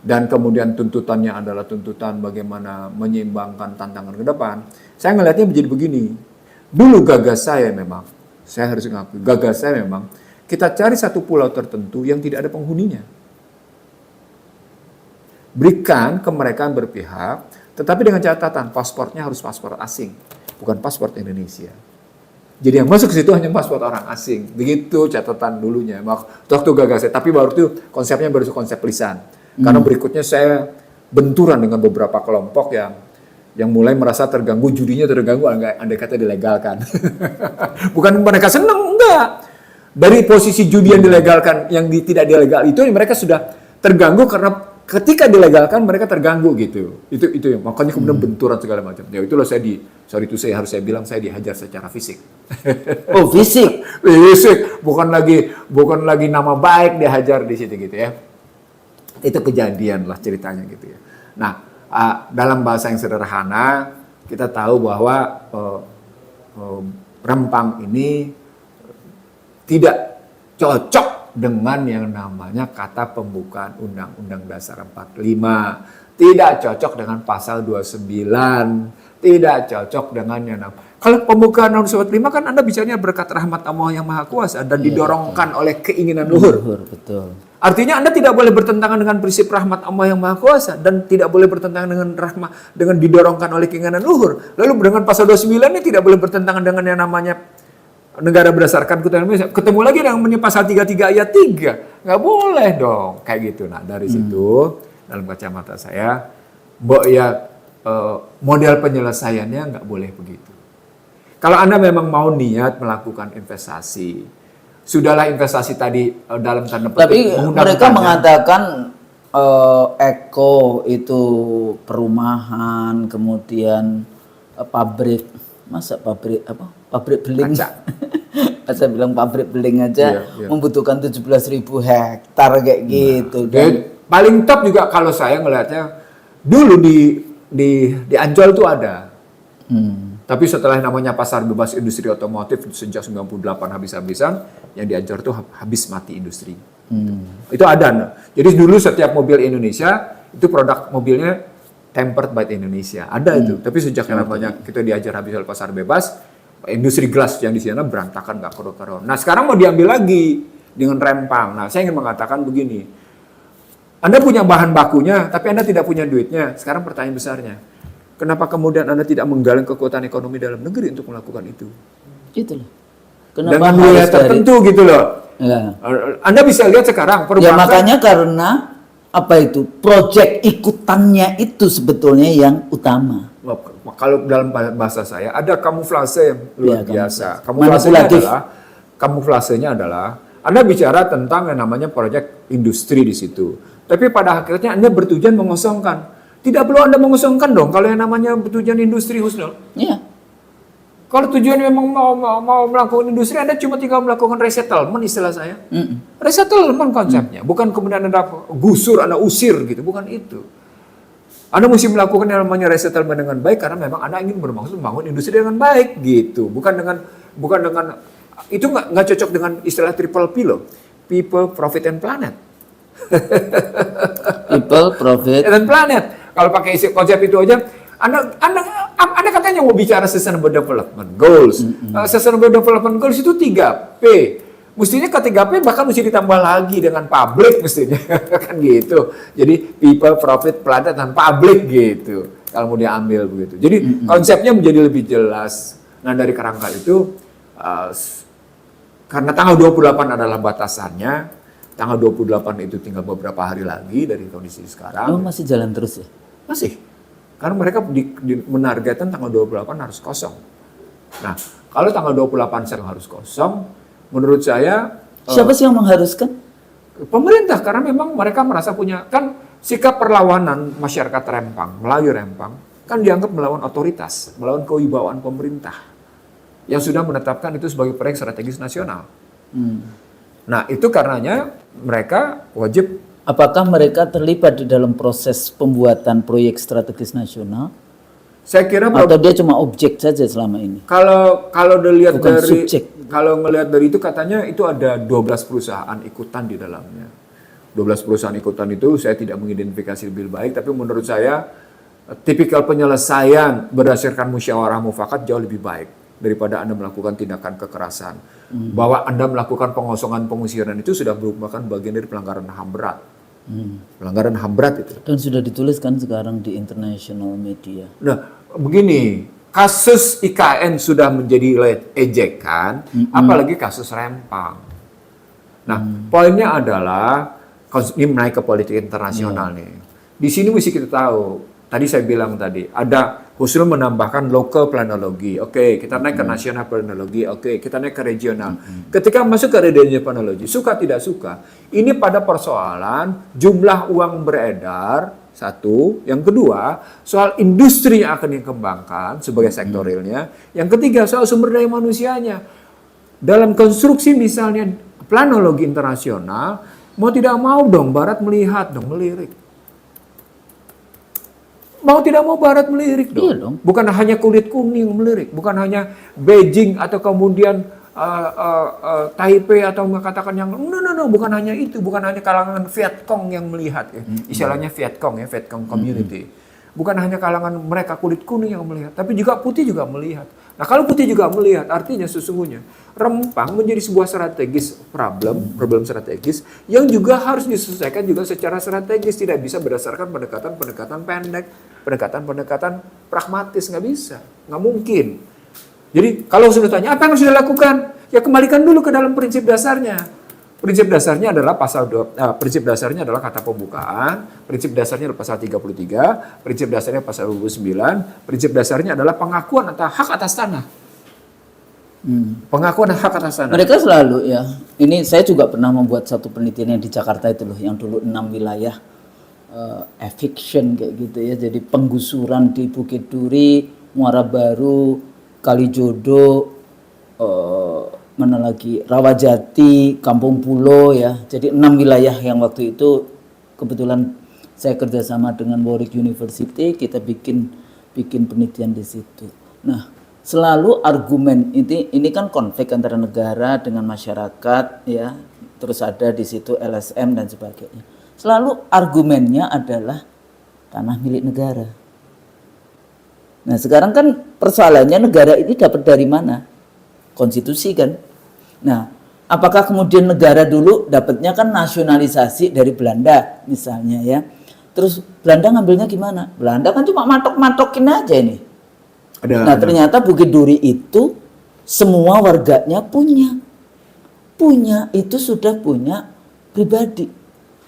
dan kemudian tuntutannya adalah tuntutan bagaimana menyeimbangkan tantangan ke depan, saya ngelihatnya menjadi begini. Dulu gagas saya memang, saya harus mengakui, gagas saya memang, kita cari satu pulau tertentu yang tidak ada penghuninya. Berikan ke mereka yang berpihak, tetapi dengan catatan pasportnya harus paspor asing, bukan paspor Indonesia. Jadi yang masuk ke situ hanya paspor orang asing. Begitu catatan dulunya. Waktu gagal saya, tapi baru itu konsepnya baru konsep lisan. Karena berikutnya saya benturan dengan beberapa kelompok yang mulai merasa terganggu, judinya terganggu, andai kata dilegalkan. Bukan mereka senang, enggak. Dari posisi judi yang dilegalkan, yang tidak dilegal itu mereka sudah terganggu karena ketika dilegalkan mereka terganggu gitu. Itu makanya kemudian benturan segala macam. Ya itulah saya harus saya bilang saya dihajar secara fisik. Oh, fisik. Fisik, bukan lagi nama baik dihajar di situ gitu ya. Itu kejadian lah ceritanya gitu ya. Nah, dalam bahasa yang sederhana kita tahu bahwa Rempang ini tidak cocok dengan yang namanya kata pembukaan Undang-Undang Dasar 45, tidak cocok dengan pasal 29, tidak cocok dengan yang kalau pembukaan Undang-Undang 45 kan Anda bicaranya berkat rahmat Allah yang Maha Kuasa dan didorongkan oleh keinginan luhur. Betul. Artinya Anda tidak boleh bertentangan dengan prinsip rahmat Allah yang Maha Kuasa dan tidak boleh bertentangan dengan didorongkan oleh keinginan luhur. Lalu dengan pasal 29 ini tidak boleh bertentangan dengan yang namanya negara berdasarkan ketuhanan Indonesia. Ketemu lagi dengan pasal 33 ayat 3. Nggak boleh dong. Kayak gitu. Nah dari situ, dalam kacamata saya, model penyelesaiannya nggak boleh begitu. Kalau Anda memang mau niat melakukan investasi, sudahlah investasi tadi dalam tanda petik. Tapi mereka mengatakan eko itu perumahan, kemudian pabrik. Masa pabrik beling? Saya bilang pabrik beling aja membutuhkan 17.000 hektar kayak gitu. Dan paling top juga kalau saya ngelihatnya dulu di Ancol itu ada. Tapi setelah namanya pasar bebas industri otomotif sejak 98 habis-habisan, yang di Ancol itu habis mati industri. Itu ada. Jadi dulu setiap mobil Indonesia itu produk mobilnya tempered by Indonesia. Ada itu. Tapi sejak yang namanya kita diajar habis oleh pasar bebas, industri gelas yang di sana berantakan, nggak karu-karuan. Nah sekarang mau diambil lagi dengan Rempang. Nah saya ingin mengatakan begini, Anda punya bahan bakunya, tapi Anda tidak punya duitnya. Sekarang pertanyaan besarnya, kenapa kemudian Anda tidak menggalang kekuatan ekonomi dalam negeri untuk melakukan itu? Itulah. Kenapa dengan wilayah tertentu gitu loh. Ya. Anda bisa lihat sekarang Ya makanya karena apa itu proyek ikutannya itu sebetulnya yang utama. Kalau dalam bahasa saya ada kamuflase yang luar biasa. Kamuflasenya adalah Anda bicara tentang yang namanya proyek industri di situ. Tapi pada akhirnya Anda bertujuan mengosongkan. Tidak perlu Anda mengosongkan dong kalau yang namanya bertujuan industri, Husnul. Iya. Kalau tujuan memang mau melakukan industri, Anda cuma tinggal melakukan resettlement istilah saya. Resettlement konsepnya. Bukan kemudian Anda gusur, Anda usir gitu. Bukan itu. Anda mesti melakukan yang namanya resettlement dengan baik karena memang Anda ingin bermaksud membangun industri dengan baik gitu. Bukan dengan itu nggak cocok dengan istilah triple P loh. People, Profit, and Planet. People, Profit, and Planet. Kalau pakai konsep itu aja, Anda katanya mau bicara Sustainable Development Goals. Sustainable Development Goals itu 3P. Mestinya ke-3P bahkan mesti ditambah lagi dengan public mestinya. Kan gitu. Jadi people, profit, planet, dan public gitu. Kalau mau diambil begitu. Jadi konsepnya menjadi lebih jelas. Nah dari kerangka itu, karena tanggal 28 adalah batasannya, tanggal 28 itu tinggal beberapa hari lagi dari kondisi sekarang. Oh masih jalan terus ya? Masih. Karena mereka menargetkan tanggal 28 harus kosong. Nah, kalau tanggal 28 sekarang harus kosong, menurut saya... Siapa sih yang mengharuskan? Pemerintah, karena memang mereka merasa punya... Kan sikap perlawanan masyarakat Rempang, Melayu Rempang, kan dianggap melawan otoritas, melawan kewibawaan pemerintah. Yang sudah menetapkan itu sebagai proyek strategis nasional. Nah, itu karenanya mereka wajib... Apakah mereka terlibat di dalam proses pembuatan proyek strategis nasional? Saya kira atau dia cuma objek saja selama ini. Kalau dilihat bukan dari subjek. Kalau ngelihat dari itu katanya itu ada 12 perusahaan ikutan di dalamnya. 12 perusahaan ikutan itu saya tidak mengidentifikasi lebih baik, tapi menurut saya tipikal penyelesaian berdasarkan musyawarah mufakat jauh lebih baik daripada Anda melakukan tindakan kekerasan. Bahwa Anda melakukan pengosongan pengusiran itu sudah merupakan bagian dari pelanggaran HAM berat. Pelanggaran HAM berat itu. Dan sudah dituliskan sekarang di international media. Nah, begini, kasus IKN sudah menjadi ejekan, apalagi kasus Rempang. Nah, poinnya adalah ini naik ke politik internasional nih. Di sini mesti kita tahu. Tadi saya bilang tadi, ada Husnul menambahkan local planologi. Oke, kita naik ke nasional planologi. Oke, kita naik ke regional. Ketika masuk ke regional planologi, suka tidak suka, ini pada persoalan jumlah uang beredar, satu. Yang kedua, soal industri yang akan dikembangkan sebagai sektor realnya. Yang ketiga, soal sumber daya manusianya. Dalam konstruksi misalnya planologi internasional, mau tidak mau dong Barat melihat dong, melirik. Mau tidak mau Barat melirik dong. Iya dong. Bukan hanya kulit kuning melirik, bukan hanya Beijing atau kemudian Taipei atau mengatakan yang no, bukan hanya itu, bukan hanya kalangan Vietcong yang melihat ya. Istilahnya Vietcong ya, Vietcong community. Bukan hanya kalangan mereka kulit kuning yang melihat, tapi juga putih juga melihat. Nah, kalau putih juga melihat, artinya sesungguhnya Rempang menjadi sebuah strategis problem strategis yang juga harus diselesaikan juga secara strategis, tidak bisa berdasarkan pendekatan pendek, pendekatan pragmatis, nggak bisa, nggak mungkin. Jadi kalau sudah tanya apa yang harus dilakukan, ya kembalikan dulu ke dalam prinsip dasarnya. Prinsip dasarnya adalah prinsip dasarnya adalah kata pembukaan, prinsip dasarnya adalah pasal 33, prinsip dasarnya pasal 29, prinsip dasarnya adalah pengakuan atas hak atas tanah. Pengakuan hak atas tanah. Mereka selalu ya, ini saya juga pernah membuat satu penelitian yang di Jakarta itu loh, yang dulu 6 wilayah eviction kayak gitu ya, jadi penggusuran di Bukit Duri, Muara Baru, Kalijodo, mana lagi Rawajati, Kampung Pulo ya. Jadi 6 wilayah yang waktu itu kebetulan saya kerjasama dengan Warwick University, kita bikin penelitian di situ. Nah, selalu argumen ini kan konflik antara negara dengan masyarakat ya. Terus ada di situ LSM dan sebagainya. Selalu argumennya adalah tanah milik negara. Nah, sekarang kan persoalannya negara ini dapat dari mana? Konstitusi kan. Nah, apakah kemudian negara dulu dapatnya kan nasionalisasi dari Belanda misalnya ya. Terus Belanda ngambilnya gimana? Belanda kan cuma matok-matokin aja ini. Nah, ternyata Bukit Duri itu semua warganya punya itu sudah punya pribadi.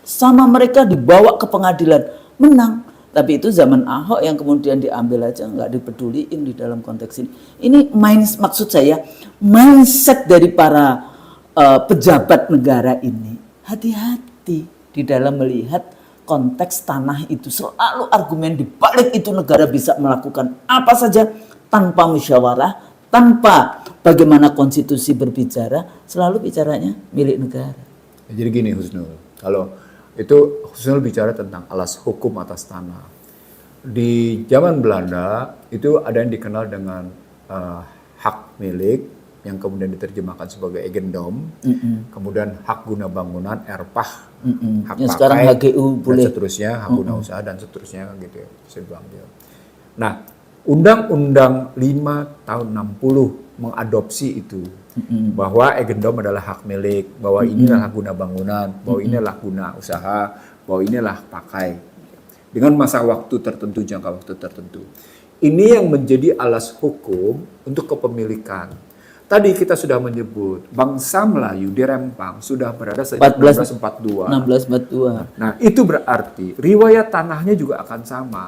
Sama mereka dibawa ke pengadilan, menang. Tapi itu zaman Ahok yang kemudian diambil aja, nggak dipeduliin di dalam konteks ini. Ini maksud saya mindset dari para pejabat negara ini. Hati-hati di dalam melihat konteks tanah itu. Selalu argumen di balik itu negara bisa melakukan apa saja tanpa musyawarah, tanpa bagaimana konstitusi berbicara, selalu bicaranya milik negara. Jadi gini Husnul, kalau itu Husnul bicara tentang alas hukum atas tanah. Di zaman Belanda itu ada yang dikenal dengan hak milik yang kemudian diterjemahkan sebagai eigendom, kemudian hak guna bangunan, erpah, hak yang pakai, sekarang HGU boleh. dan seterusnya, hak guna usaha dan seterusnya gitu ya. Saya bilang gitu. Nah, Undang-Undang 5 tahun 60 mengadopsi itu. Bahwa eigendom adalah hak milik, bahwa inilah hak guna bangunan, bahwa inilah guna usaha, bahwa inilah pakai. Dengan masa waktu tertentu, jangka waktu tertentu. Ini yang menjadi alas hukum untuk kepemilikan. Tadi kita sudah menyebut bangsa Melayu di Rempang sudah berada sejak 1642. 1642. Nah, itu berarti riwayat tanahnya juga akan sama.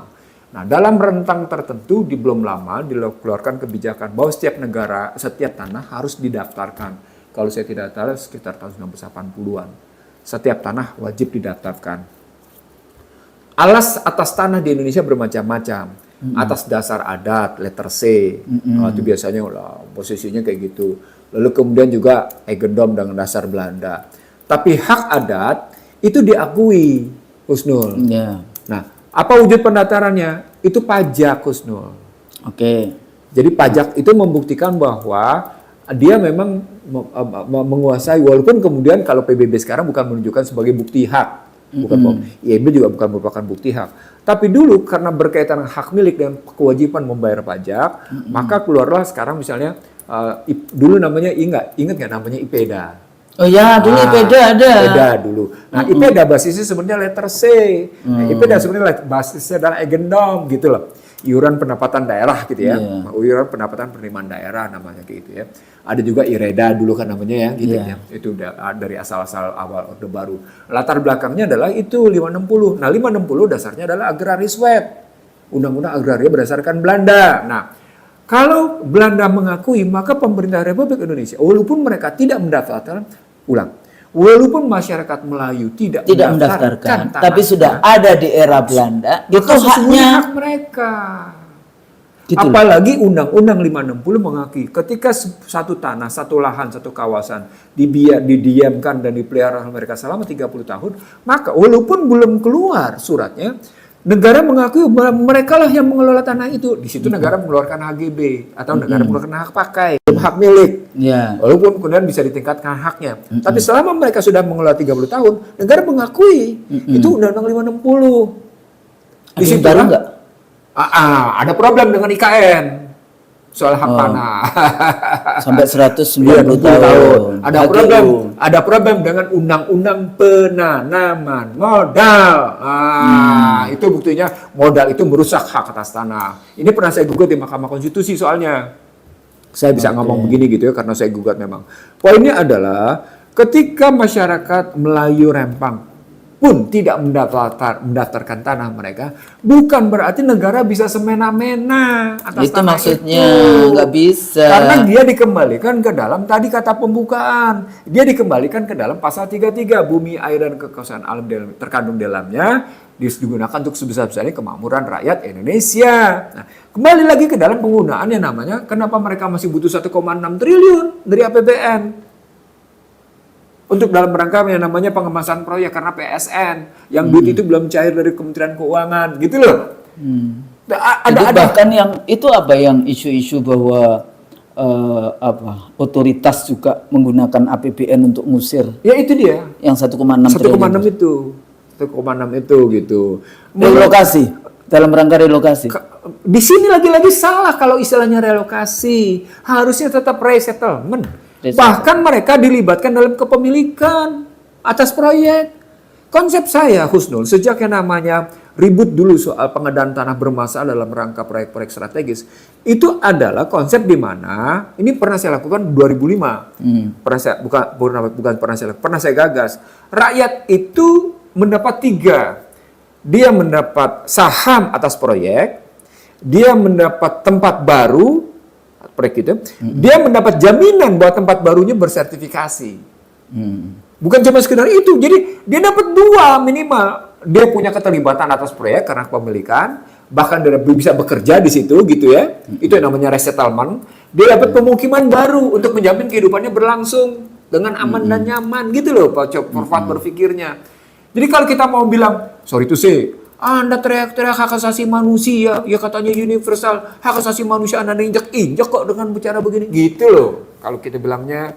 Nah, dalam rentang tertentu belum lama dikeluarkan kebijakan bahwa setiap negara, setiap tanah harus didaftarkan. Kalau saya tidak salah sekitar tahun 1980-an. Setiap tanah wajib didaftarkan. Alas atas tanah di Indonesia bermacam-macam. Atas dasar adat, letter C. Itu biasanya posisinya kayak gitu. Lalu kemudian juga eigendom dengan dasar Belanda. Tapi hak adat itu diakui, Husnul. Yeah. Nah, apa wujud pendaftarannya? Itu pajak, Husnul. Oke. Jadi pajak itu membuktikan bahwa dia memang menguasai, walaupun kemudian kalau PBB sekarang bukan menunjukkan sebagai bukti hak. IMB juga bukan merupakan bukti hak. Tapi dulu karena berkaitan hak milik dan kewajiban membayar pajak, maka keluarlah sekarang misalnya dulu namanya ingat nggak namanya IPEDA. Oh ya, dulu IPEDA ada. IPEDA dulu. Nah, IPEDA basisnya sebenarnya letter C. Nah, IPEDA sebenarnya basisnya adalah Egendom gitu loh. Iuran pendapatan daerah gitu ya. Iuran pendapatan penerimaan daerah namanya gitu ya. Ada juga IREDA dulu kan namanya ya gitu ya. Itu udah dari asal-asal awal Orde Baru. Latar belakangnya adalah itu 560. Nah, 560 dasarnya adalah Agraris Wet. Undang-undang agraria berdasarkan Belanda. Nah, kalau Belanda mengakui, maka pemerintah Republik Indonesia, walaupun mereka tidak mendaftarkan, walaupun masyarakat Melayu tidak mendaftarkan, tanahnya, tapi sudah ada di era Belanda, itu maka sesungguhnya haknya hak mereka. Gitu. Apalagi Undang-Undang 560 mengakui ketika satu tanah, satu lahan, satu kawasan didiamkan dan dipelihara oleh mereka selama 30 tahun, maka walaupun belum keluar suratnya, negara mengakui mereka lah yang mengelola tanah itu. Di situ negara mengeluarkan HGB atau negara mengeluarkan hak pakai, hak milik. Walaupun kemudian bisa ditingkatkan haknya. Tapi selama mereka sudah mengelola 30 tahun, negara mengakui. Itu Undang-Undang 560. Di situ baru enggak? Ada problem dengan IKN. Soal hak tanah. Sampai 190 tahun. Ada problem dengan undang-undang penanaman modal. Itu buktinya modal itu merusak hak atas tanah. Ini pernah saya gugat di Mahkamah Konstitusi soalnya. Saya bisa ngomong begini gitu ya karena saya gugat memang. Poinnya adalah ketika masyarakat Melayu Rempang pun tidak mendaftarkan tanah mereka, bukan berarti negara bisa semena-mena atas itu tanah maksudnya itu. nggak bisa. Karena dia dikembalikan ke dalam tadi kata pembukaan, dia dikembalikan ke dalam pasal 33 bumi, air dan kekayaan alam terkandung dalamnya digunakan untuk sebesar-besarnya kemakmuran rakyat Indonesia. Nah, kembali lagi ke dalam penggunaan yang namanya kenapa mereka masih butuh 1,6 triliun dari APBN. Untuk dalam rangka yang namanya pengemasan proyek karena PSN yang duit itu belum cair dari Kementerian Keuangan gitu loh. Bahkan yang itu yang isu-isu bahwa otoritas juga menggunakan APBN untuk ngusir. Ya itu dia. Yang 1,6 triliun. 1,6 itu gitu. Relokasi dalam rangka relokasi. Di sini lagi-lagi salah kalau istilahnya relokasi. Harusnya tetap resettlement. Bahkan mereka dilibatkan dalam kepemilikan atas proyek. Konsep saya, Husnul, sejak yang namanya ribut dulu soal pengadaan tanah bermasalah dalam rangka proyek-proyek strategis, itu adalah konsep di mana ini pernah saya lakukan 2005. Pernah saya gagas. Rakyat itu mendapat 3. Dia mendapat saham atas proyek, dia mendapat tempat baru proyek itu, dia mendapat jaminan bahwa tempat barunya bersertifikasi. Bukan cuma sekedar itu, jadi dia dapat 2 minimal. Dia punya keterlibatan atas proyek karena kepemilikan, bahkan dia bisa bekerja di situ gitu ya. Itu yang namanya resettlement. Dia dapat pemukiman baru untuk menjamin kehidupannya berlangsung dengan aman dan nyaman gitu loh Pak Forvat berpikirnya. Jadi kalau kita mau bilang, sorry to say, Anda teriak-teriak hak asasi manusia, ya katanya universal, hak asasi manusia Anda injak-injak kok dengan bicara begini, gitu loh. Kalau kita bilangnya,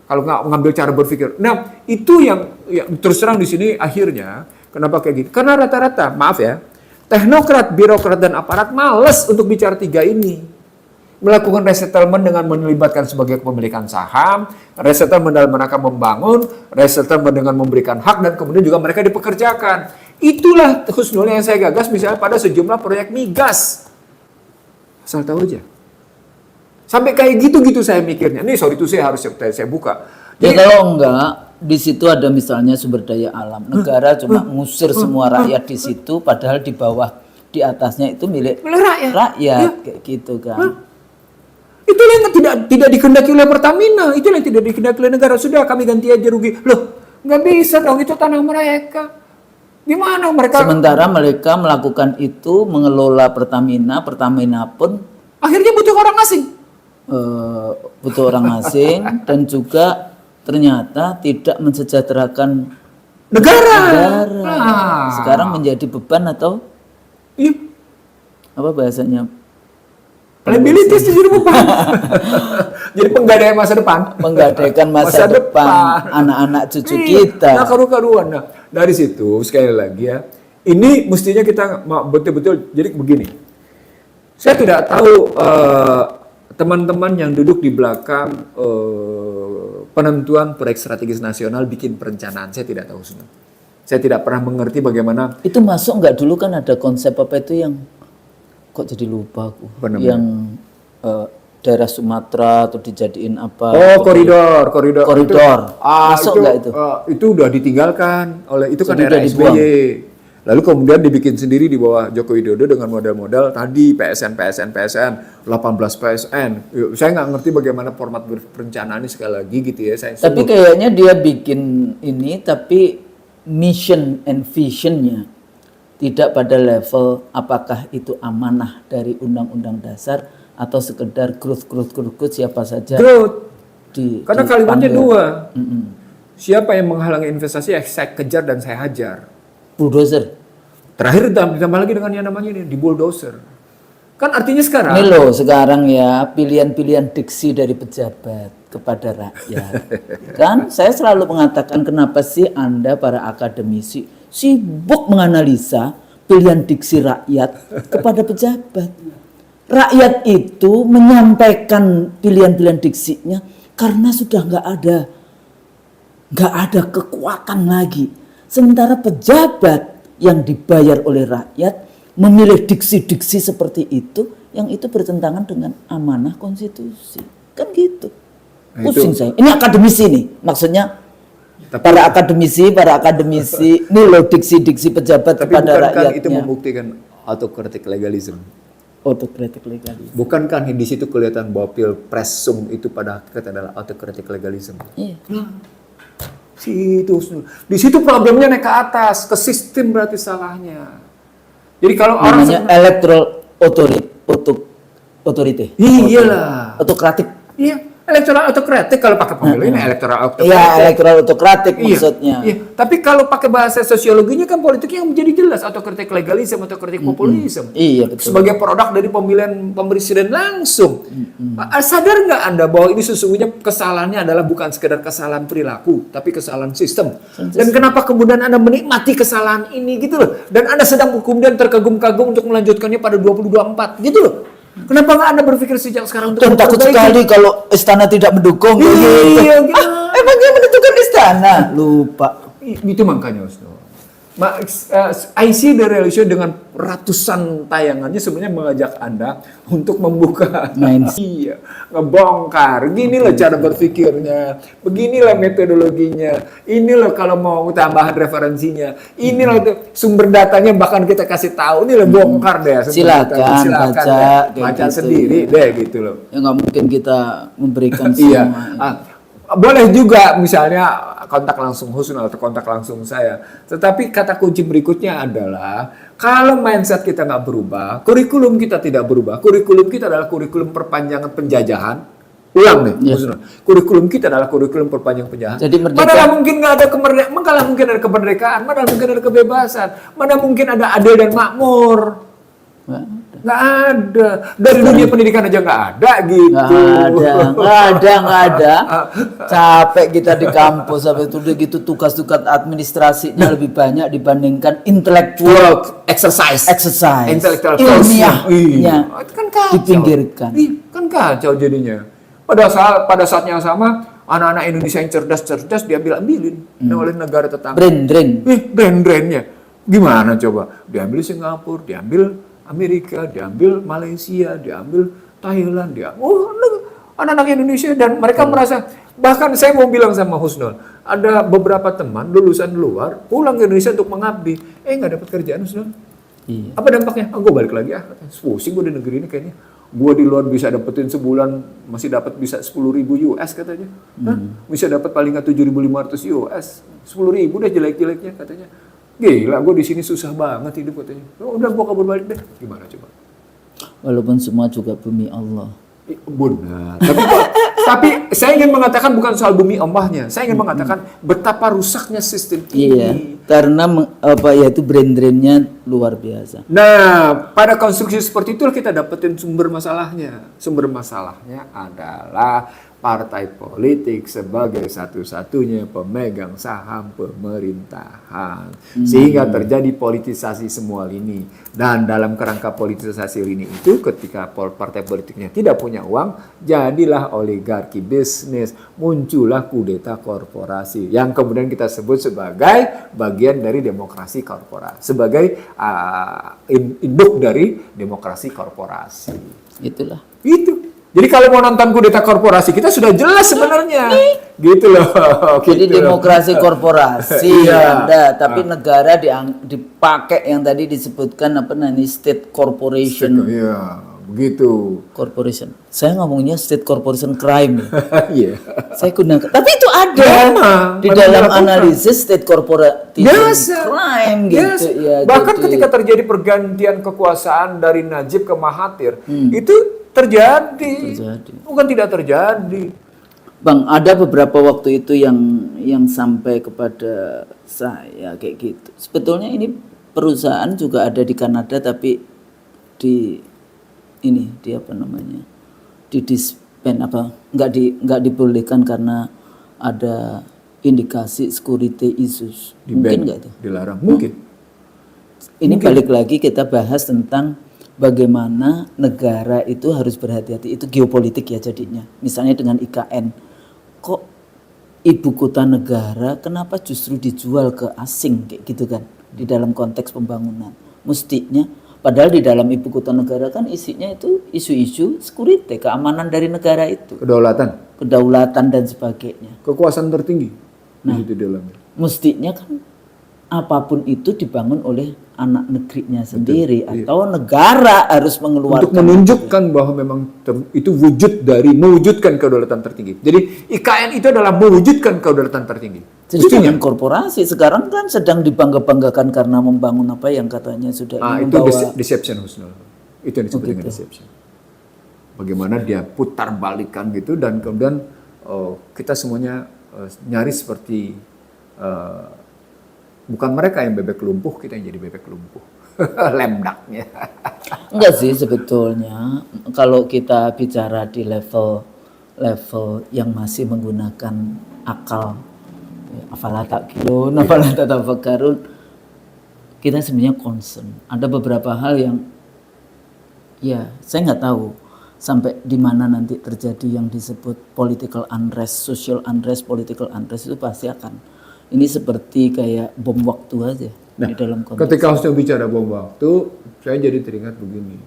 kalau nggak mengambil cara berpikir. Nah, itu yang terus terang di sini akhirnya, kenapa kayak gitu? Karena rata-rata, maaf ya, teknokrat, birokrat, dan aparat males untuk bicara 3 ini. Melakukan resettlement dengan melibatkan sebagai kepemilikan saham, resettlement dalam rangka membangun, resettlement dengan memberikan hak, dan kemudian juga mereka dipekerjakan. Itulah Husnul yang saya gagas misalnya pada sejumlah proyek migas. Asal tahu aja. Sampai kayak gitu-gitu saya mikirnya. Ini sorry itu saya harus saya buka. Jadi, kalau enggak, di situ ada misalnya sumber daya alam. Negara cuma ngusir semua rakyat di situ, padahal di bawah, di atasnya itu milik rakyat kayak gitu kan. Itulah yang tidak dikehendaki oleh Pertamina, itulah yang tidak dikehendaki oleh negara. Sudah kami ganti aja rugi. Loh, nggak bisa dong, itu tanah mereka. Gimana mereka? Sementara mereka melakukan itu, mengelola Pertamina pun akhirnya butuh orang asing. Butuh orang asing dan juga ternyata tidak mensejahterakan negara. Sekarang menjadi beban atau apa bahasanya? Liabilities jadi beban. Jadi penggadaian masa depan. Menggadaikan masa depan anak-anak cucu kita. Nah, karuan. Nah, dari situ sekali lagi ya, ini mestinya kita betul-betul, jadi begini. Saya tidak tahu teman-teman yang duduk di belakang penentuan proyek strategis nasional bikin perencanaan, saya tidak tahu semua. Saya tidak pernah mengerti bagaimana. Itu masuk nggak dulu kan ada konsep apa itu yang kok jadi lupa aku. Benar-benar. Yang daerah Sumatera atau dijadiin apa? Oh, koridor. Masuk nggak itu? Itu udah ditinggalkan oleh itu kan Jadi era udah SBY. Lalu kemudian dibikin sendiri di bawah Joko Widodo dengan model-model tadi PSN, 18 PSN. Saya nggak ngerti bagaimana format perencanaan ini sekali lagi gitu ya. Tapi kayaknya dia bikin ini tapi mission and visionnya tidak pada level apakah itu amanah dari Undang-Undang Dasar atau sekedar growth siapa saja. Growth. Karena kalimatnya dipanggil. 2. Siapa yang menghalangi investasi, saya kejar dan saya hajar. Bulldozer. Terakhir ditambah lagi dengan yang namanya ini, di bulldozer. Kan artinya sekarang. Ini loh sekarang ya pilihan-pilihan diksi dari pejabat kepada rakyat. Kan saya selalu mengatakan kenapa sih Anda para akademisi sibuk menganalisa pilihan diksi rakyat kepada pejabat. Rakyat itu menyampaikan pilihan-pilihan diksinya karena sudah nggak ada kekuatan lagi. Sementara pejabat yang dibayar oleh rakyat memilih diksi-diksi seperti itu yang itu bertentangan dengan amanah konstitusi. Kan gitu. Pusing saya. Ini akademisi nih. Maksudnya para akademisi ini loh diksi-diksi pejabat kepada rakyatnya. Tapi bukankah itu membuktikan autocratic legalism? Autocratic legalism. Bukankah di situ kelihatan bahwa pilpres itu pada hakikat adalah autocratic legalism? Iya. Di situ problemnya naik ke atas, ke sistem berarti salahnya. Jadi kalau namanya electoral authority. Iyalah. Autokratik. Iya, electoral autocratic kalau pakai pemilu ini electoral autocratic. Iya, electoral autokratik maksudnya. Iya. Tapi kalau pakai bahasa sosiologinya kan politiknya yang menjadi jelas autocratic legalism, autocratic populism. Iya, betul. Sebagai produk dari pemilihan presiden langsung. Sadar nggak Anda bahwa ini sesungguhnya kesalahannya adalah bukan sekedar kesalahan perilaku, tapi kesalahan sistem. Dan kenapa kemudian Anda menikmati kesalahan ini gitu loh. Dan Anda sedang kemudian terkagum-kagum untuk melanjutkannya pada 2024 gitu loh. Kenapa nggak Anda berpikir sejak sekarang untuk Dan takut sekali kalau istana tidak mendukung. Iya, gitu. Emang dia menentukan istana? Lupa. Itu makanya Ustaz. I see the relation dengan ratusan tayangannya sebenarnya mengajak Anda untuk membuka, iya, ngebongkar. Beginilah cara berpikirnya, beginilah metodologinya, inilah kalau mau tambahan referensinya, inilah sumber datanya bahkan kita kasih tahu, inilah bongkar deh. Silakan baca gitu, ya. sendiri deh gitu loh. Ya nggak mungkin kita memberikan Iya. semua. Boleh juga misalnya kontak langsung Husnul atau kontak langsung saya. Tetapi kata kunci berikutnya adalah kalau mindset kita nggak berubah, kurikulum kita tidak berubah. Kurikulum kita adalah kurikulum perpanjangan penjajahan. Ulang nih, Husnul. Kurikulum kita adalah kurikulum perpanjangan penjajahan. Jadi mana mungkin nggak ada kemerdekaan, mana mungkin ada kemerdekaan, mana mungkin ada kebebasan, mana mungkin ada adil dan makmur. Nggak ada. Dari dunia pendidikan aja nggak ada gitu. Nggak ada. Capek kita di kampus sampai itu udah gitu tugas-tugas administrasinya lebih banyak dibandingkan intellectual exercise. Intellectual ilmiahnya kan kacau. Dipinggirkan. Kan kacau jadinya. Pada saat yang sama anak-anak Indonesia yang cerdas diambilin oleh negara tetangga. Brand-brandnya. Gimana coba? Diambil Singapura, diambil Amerika, diambil Malaysia, diambil Thailand, anak-anak Indonesia dan mereka merasa, bahkan saya mau bilang sama Husnul, ada beberapa teman lulusan luar pulang ke Indonesia untuk mengabdi, nggak dapat kerjaan Husnul. Iya. Apa dampaknya? Gue balik lagi pusing gue di negeri ini kayaknya. Gue di luar bisa dapetin sebulan masih dapat bisa 10.000 US katanya. Bisa dapat paling nggak 7.500 US, 10.000 udah jelek-jeleknya katanya. Gila, gue di sini susah banget hidup katanya. Udah gue kabur balik deh. Gimana coba? Walaupun semua juga bumi Allah. Benar. Tapi saya ingin mengatakan bukan soal bumi Allahnya. Saya ingin mengatakan betapa rusaknya sistem ini. Iya, karena itu brand-brandnya luar biasa. Nah, pada konstruksi seperti itulah kita dapetin sumber masalahnya. Sumber masalahnya adalah partai politik sebagai satu-satunya pemegang saham pemerintahan. Sehingga terjadi politisasi semua lini. Dan dalam kerangka politisasi lini itu, ketika partai politiknya tidak punya uang, jadilah oligarki bisnis, muncullah kudeta korporasi, yang kemudian kita sebut sebagai bagian dari demokrasi korporasi, sebagai induk dari demokrasi korporasi. Itulah. Itu. Jadi kalau mau nonton kudeta korporasi, kita sudah jelas sebenarnya. Gitu loh. Jadi Gitu loh. demokrasi korporasi Iya. ada, tapi negara dipakai yang tadi disebutkan apa namanya state corporation. Iya, begitu. Corporation. Saya ngomongnya state corporation crime. Iya. Saya gunakan. Tapi itu ada Memang, di memang dalam dilakukan. analisis state corporation Biasa. crime gitu Biasa. ya. Bahkan jadi- ketika terjadi pergantian kekuasaan dari Najib ke Mahathir, itu terjadi. Bukan tidak terjadi. Bang, ada beberapa waktu itu yang sampai kepada saya kayak gitu. Sebetulnya ini perusahaan juga ada di Kanada, tapi di apa namanya, di disband apa nggak dibolehkan karena ada indikasi security issues. Di Mungkin ban, nggak itu? dilarang. Mungkin. Ini balik lagi kita bahas tentang bagaimana negara itu harus berhati-hati. Itu geopolitik ya jadinya. Misalnya dengan IKN. Kok ibu kota negara kenapa justru dijual ke asing kayak gitu kan. Di dalam konteks pembangunan. Mestinya padahal di dalam ibu kota negara kan isinya itu isu-isu security, keamanan dari negara itu. Kedaulatan dan sebagainya. Kekuasaan tertinggi. Di situ dalamnya. Mestinya kan apapun itu dibangun oleh anak negerinya sendiri. Atau negara harus mengeluarkan. Untuk menunjukkan bahwa memang itu mewujudkan kedaulatan tertinggi. Jadi IKN itu adalah mewujudkan kedaulatan tertinggi. Jadi dengan korporasi sekarang kan sedang dibangga-banggakan karena membangun apa yang katanya sudah Itu membawa. deception Husnul. Itu yang disebut dengan deception. Bagaimana dia putar balikan gitu dan kemudian kita semuanya nyaris seperti bukan mereka yang bebek lumpuh, kita yang jadi bebek lumpuh. Lemdaknya. Enggak sih sebetulnya kalau kita bicara di level yang masih menggunakan akal, afala ta'qilun, afala tatafakkarun, kita sebenarnya concern. Ada beberapa hal yang ya saya nggak tahu sampai di mana nanti terjadi yang disebut political unrest, social unrest, political unrest itu pasti akan. Ini seperti kayak bom waktu aja di dalam konteks. Ketika Husnul bicara bom waktu, saya jadi teringat begini.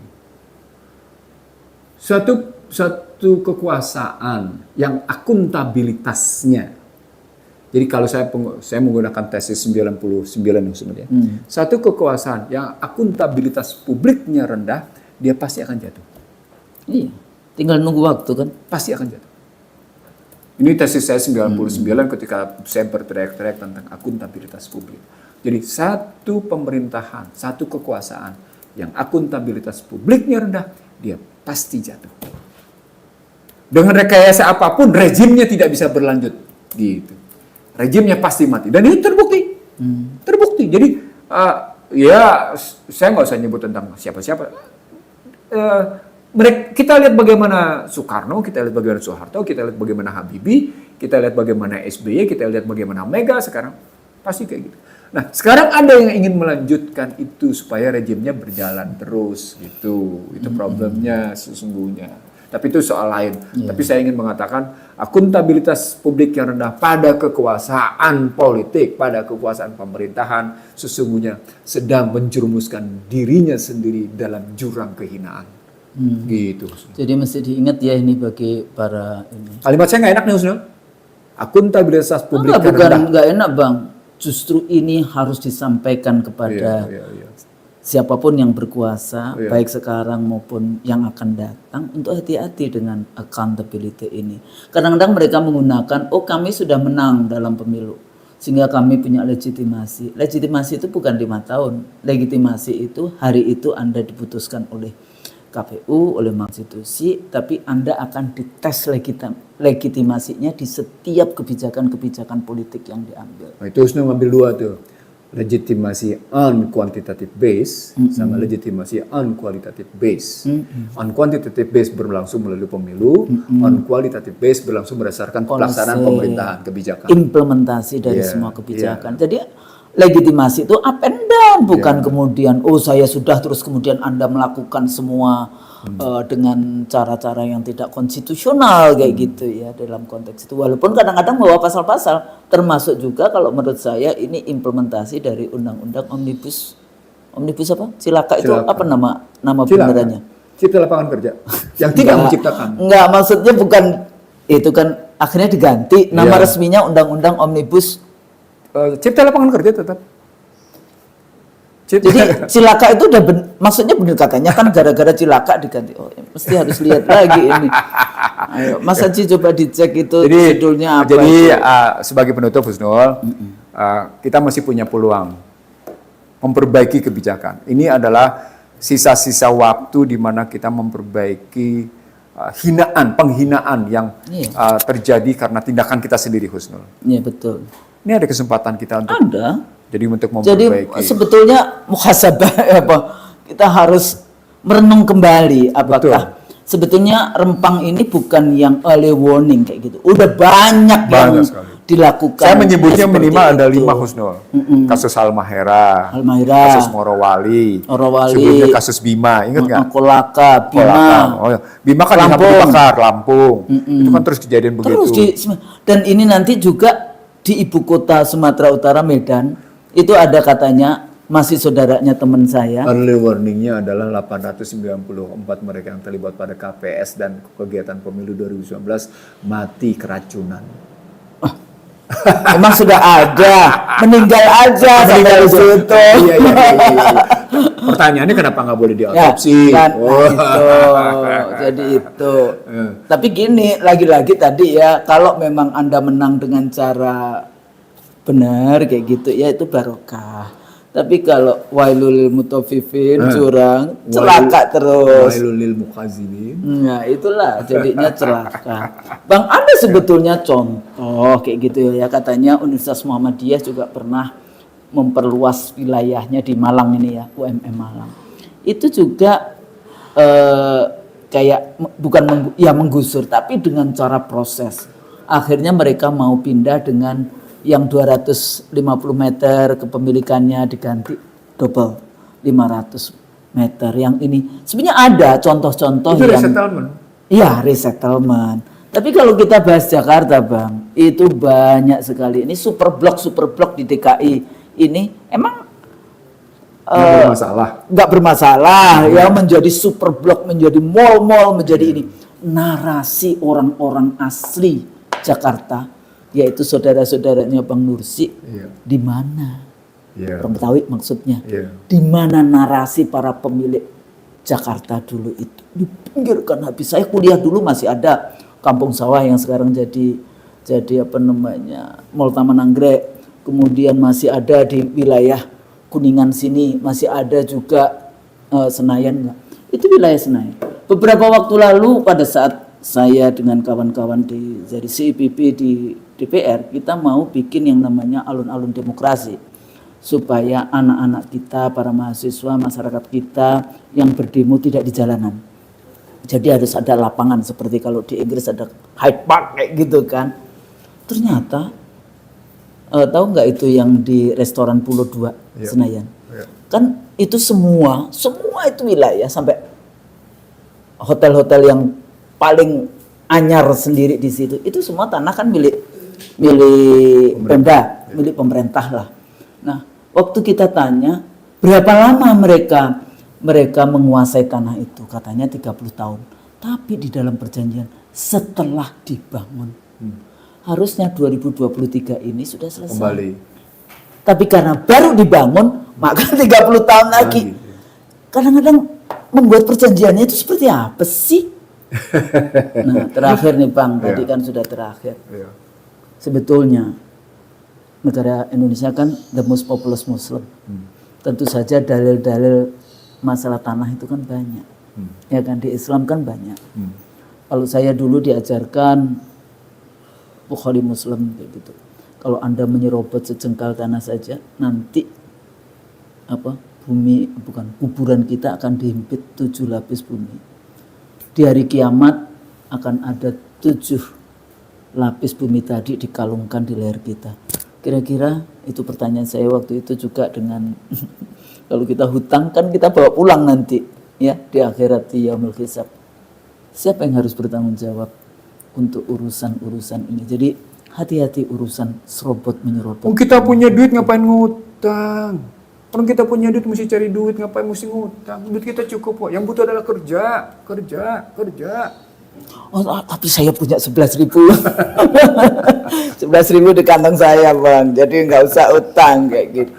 Satu kekuasaan yang akuntabilitasnya. Jadi kalau saya menggunakan tesis 99 Husnul ya. Satu kekuasaan yang akuntabilitas publiknya rendah, dia pasti akan jatuh. Iya, tinggal nunggu waktu kan. Pasti akan jatuh. Ini tesis saya 99 ketika saya berteriak-teriak tentang akuntabilitas publik. Jadi satu pemerintahan, satu kekuasaan yang akuntabilitas publiknya rendah, dia pasti jatuh. Dengan rekayasa apapun, rezimnya tidak bisa berlanjut. Gitu. Rezimnya pasti mati. Dan itu terbukti. Terbukti. Jadi ya saya nggak usah nyebut tentang siapa-siapa. Kita lihat bagaimana Soekarno, kita lihat bagaimana Soeharto, kita lihat bagaimana Habibie, kita lihat bagaimana SBY, kita lihat bagaimana Mega sekarang. Pasti kayak gitu. Nah, sekarang ada yang ingin melanjutkan itu supaya rejimnya berjalan terus gitu. Itu problemnya sesungguhnya. Tapi itu soal lain. Tapi saya ingin mengatakan akuntabilitas publik yang rendah pada kekuasaan politik, pada kekuasaan pemerintahan sesungguhnya sedang menjerumuskan dirinya sendiri dalam jurang kehinaan. Gitu. Jadi mesti diingat ya ini bagi para ini. Kalimat saya nggak enak nih Husnul. Akuntabilitas publik yang Bukan rendah. nggak enak bang. Justru ini harus disampaikan kepada Iya. siapapun yang berkuasa, Iya. baik sekarang maupun yang akan datang, untuk hati-hati dengan accountability ini. Kadang-kadang mereka menggunakan, oh kami sudah menang dalam pemilu, sehingga kami punya legitimasi. Legitimasi itu bukan 5 tahun. Legitimasi itu hari itu Anda diputuskan oleh KPU, oleh konstitusi, tapi Anda akan dites legitimasinya di setiap kebijakan-kebijakan politik yang diambil. Nah, itu Husnul ngambil dua tuh. legitimasi on quantitative base sama legitimasi on qualitative base. On quantitative base berlangsung melalui pemilu, on qualitative base berlangsung berdasarkan pelaksanaan pemerintahan kebijakan. Implementasi dari semua kebijakan. Jadi legitimasi itu up and down, bukan kemudian saya sudah terus kemudian Anda melakukan semua dengan cara-cara yang tidak konstitusional kayak gitu ya dalam konteks itu. Walaupun kadang-kadang bawa pasal-pasal, termasuk juga kalau menurut saya ini implementasi dari undang-undang omnibus apa? Cilaka itu apa nama benerannya? Cipta lapangan kerja yang tidak menciptakan. Enggak, maksudnya bukan itu kan akhirnya diganti nama resminya undang-undang omnibus Cipta lapangan kerja tetap. Jadi cilaka itu udah maksudnya benar katanya kan gara-gara cilaka diganti. Oh, mesti harus lihat lagi ini. Ayo, Mas Haji coba dicek itu judulnya apa. Jadi sebagai penutup Husnul, kita masih punya peluang memperbaiki kebijakan. Ini adalah sisa-sisa waktu di mana kita memperbaiki penghinaan yang terjadi karena tindakan kita sendiri Husnul. Iya betul. Ini ada kesempatan kita untuk Jadi untuk memperbaiki. Jadi sebetulnya muhasabah kita harus merenung kembali apakah sebetulnya Rempang ini bukan yang early warning kayak gitu. Udah banyak yang dilakukan. Saya menyebutnya minimal ada 5 Husnul. Kasus Halmahera, kasus Morowali, sebelumnya kasus Bima, ingat nggak? Kolaka, Bima. Bima kan dibakar Lampung. Itu kan terus kejadian begitu. Dan ini nanti juga di ibu kota Sumatera Utara Medan. Itu ada katanya masih saudaranya teman saya. Early warningnya adalah 894 mereka yang terlibat pada KPS dan kegiatan pemilu 2019 mati keracunan. Emang sudah ada, meninggal aja sampai di situ. Iya. Pertanyaannya kenapa nggak boleh diotopsi? Jadi itu. Tapi gini, lagi-lagi tadi ya, kalau memang Anda menang dengan cara benar kayak gitu ya itu barokah. Tapi kalau wailul mutaffifin curang, celaka terus. Wailul mukazibin. Nah, itulah jadinya celaka. Bang, ada sebetulnya contoh kayak gitu ya. Katanya Universitas Muhammadiyah juga pernah memperluas wilayahnya di Malang ini ya, UMM Malang. Itu juga kayak bukan menggusur tapi dengan cara proses. Akhirnya mereka mau pindah dengan yang 250 meter kepemilikannya diganti double 500 meter. Yang ini sebenarnya ada contoh-contoh itu yang resettlement. Iya, resettlement. Tapi kalau kita bahas Jakarta, Bang, itu banyak sekali. Ini super blok di DKI ini emang nggak bermasalah ya menjadi super blok, menjadi mall, menjadi ini. Narasi orang-orang asli Jakarta yaitu saudara-saudaranya Bang Nursi, di mana? Orang Betawi maksudnya. Di mana narasi para pemilik Jakarta dulu itu dipinggirkan habis. Saya kuliah dulu masih ada Kampung Sawah yang sekarang jadi Mall Taman Anggrek. Kemudian masih ada di wilayah Kuningan sini, masih ada juga Senayan. Itu wilayah Senayan. Beberapa waktu lalu pada saat saya dengan kawan-kawan dari CIPP di DPR, kita mau bikin yang namanya alun-alun demokrasi supaya anak-anak kita, para mahasiswa, masyarakat kita yang berdemo tidak di jalanan. Jadi harus ada lapangan seperti kalau di Inggris ada Hyde Park kayak gitu kan. Ternyata tahu nggak itu yang di restoran Pulau 2 Senayan? Kan itu semua itu wilayah sampai hotel-hotel yang paling anyar sendiri di situ. Itu semua tanah kan milik Pemda, milik pemerintah lah. Nah, waktu kita tanya berapa lama mereka menguasai tanah itu, katanya 30 tahun. Tapi di dalam perjanjian setelah dibangun, harusnya 2023 ini sudah selesai. Kembali. Tapi karena baru dibangun, maka 30 tahun lagi. Kadang-kadang membuat perjanjiannya itu seperti apa sih? Nah, terakhir nih Bang, tadi kan sudah terakhir. Sebetulnya negara Indonesia kan the most populous Muslim. Tentu saja dalil-dalil masalah tanah itu kan banyak. Ya kan, di Islam kan banyak. Kalau saya dulu diajarkan Bukhari Muslim kayak gitu. Kalau Anda menyerobot sejengkal tanah saja, nanti kuburan kita akan dihimpit 7 lapis bumi. Di hari kiamat akan ada 7 lapis bumi tadi dikalungkan di leher kita. Kira-kira itu pertanyaan saya waktu itu juga dengan kalau kita hutang kan kita bawa pulang nanti ya di akhirat di yaumul hisab. Siapa yang harus bertanggung jawab untuk urusan-urusan ini? Jadi hati-hati urusan serobot menyerobot. Kita punya duit ngapain ngutang? Orang kita punya duit mesti cari duit, ngapain mesti ngutang? Duit kita cukup kok. Yang butuh adalah kerja. Oh, tapi saya punya 11.000. 11.000 di kantong saya, Bang. Jadi nggak usah utang kayak gitu.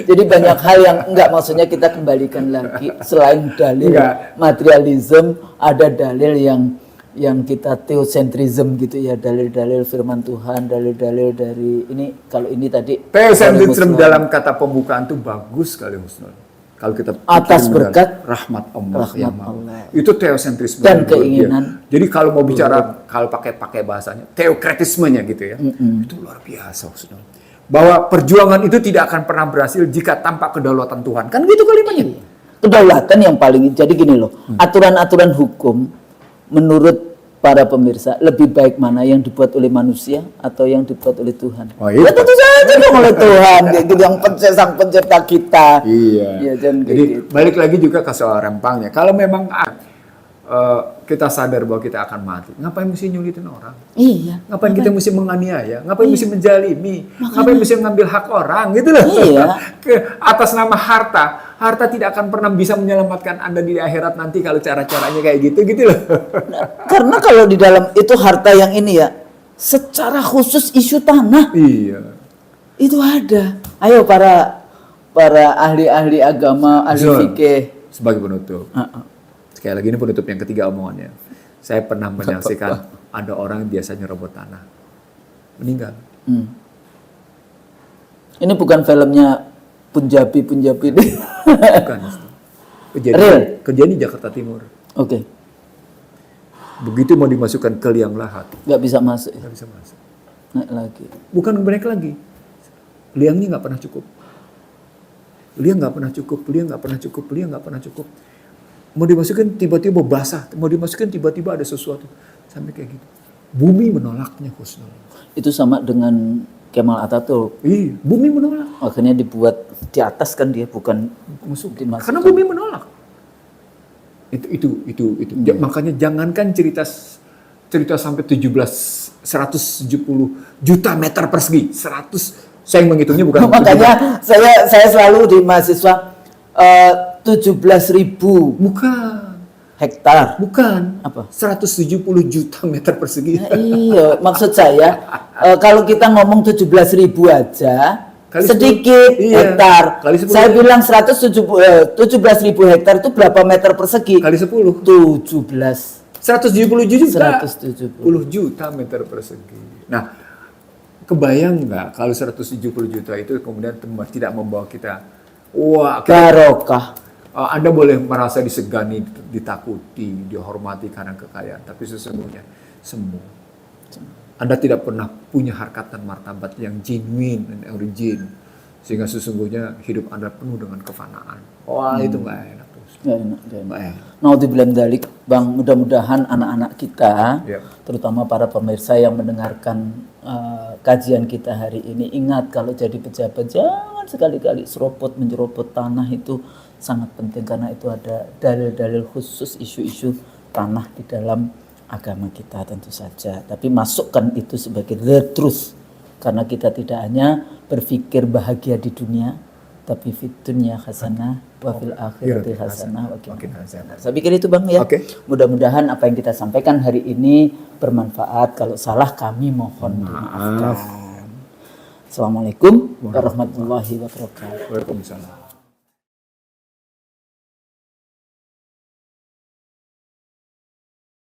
Jadi banyak hal yang enggak, maksudnya kita kembalikan lagi. Selain dalil materialisme, ada dalil yang kita teosentrism gitu ya, dalil-dalil firman Tuhan, dalil-dalil dari ini. Kalau ini tadi teosentrism dalam kata pembukaan itu bagus sekali, Husnul. Kalau kita atas berkat rahmat Allah yang Allah. Itu teosentrisme dan keinginan. Jadi kalau mau bicara kalau pakai bahasanya teokratismenya gitu ya. Itu luar biasa, Husnul. Bahwa perjuangan itu tidak akan pernah berhasil jika tanpa kedaulatan Tuhan. Kan gitu kalimatnya. Kedaulatan yang paling, jadi gini loh, aturan-aturan hukum menurut para pemirsa lebih baik mana yang dibuat oleh manusia atau yang dibuat oleh Tuhan? Oh, iya. Ya tentu saja dong oleh Tuhan, gitu, yang sang pencipta kita. Iya. Ya, jadi gitu. Balik lagi juga ke soal rempangnya. Kalau memang kita sadar bahwa kita akan mati, ngapain mesti nyulitin orang? Iya. Ngapain kita mesti menganiaya? Ngapain mesti menjalimi? Ngapain mesti mengambil hak orang? Gitu loh. Iya. Atas nama harta. Harta tidak akan pernah bisa menyelamatkan Anda di akhirat nanti kalau cara-caranya kayak gitu loh. Karena kalau di dalam itu harta yang ini ya, secara khusus isu tanah. Iya. Itu ada. Ayo para ahli-ahli agama, ahli fikih. Sebagai penutup. Sekali lagi ini penutup yang ketiga omongannya. Saya pernah menyaksikan ada orang yang biasa nyerobot tanah. Meninggal. Ini bukan filmnya Punjabi ini. Bukan. Kejadian di Jakarta Timur. Oke. Begitu mau dimasukkan ke liang lahat. Nggak bisa masuk. Nggak bisa masuk. Naik lagi. Bukan naik lagi. Liangnya nggak pernah cukup. Liang nggak pernah cukup. Mau dimasukin tiba-tiba basah. Mau dimasukin tiba-tiba ada sesuatu. Sampai kayak gitu. Bumi menolaknya, Husnul. Itu sama dengan Kemal Atatürk. Iya, bumi menolak. Akhirnya dibuat di atas kan dia, bukan dimasukkan. Karena bumi menolak. Itu. Makanya jangankan cerita sampai 170 juta meter persegi. 100, saya menghitungnya bukan. Makanya saya selalu di mahasiswa 17.000. Bukan. Hektar. Bukan. Apa? 170 juta meter persegi. Nah, iya, maksud saya kalau kita ngomong 17.000 aja kali sedikit 10, hektar. Kali 10, saya bilang 17.000 hektar itu berapa meter persegi? Kali 10. 17. 170 juta. 170 juta meter persegi. Nah, kebayang nggak kalau 170 juta itu kemudian tidak membawa kita, wah, barokah. Anda boleh merasa disegani, ditakuti, dihormati karena kekayaan, tapi sesungguhnya semu. Anda tidak pernah punya harkat dan martabat yang genuine dan origin, sehingga sesungguhnya hidup Anda penuh dengan kefanaan. Wah, itu nggak enak terus. Nggak enak. Naudzubillah dzalik, Bang. Mudah-mudahan anak-anak kita, terutama para pemirsa yang mendengarkan kajian kita hari ini, ingat kalau jadi pejabat jangan sekali-kali menyerobot tanah itu. Sangat penting karena itu ada dalil-dalil khusus isu-isu tanah di dalam agama kita tentu saja. Tapi masukkan itu sebagai the truth. Karena kita tidak hanya berpikir bahagia di dunia, tapi fit dunya hasanah wa fil akhirati hasanah wa qina adzabannar. Saya pikir itu, Bang, ya. Mudah-mudahan apa yang kita sampaikan hari ini bermanfaat. Kalau salah kami mohon dimaafkan. Assalamualaikum warahmatullahi wabarakatuh. Waalaikumsalam.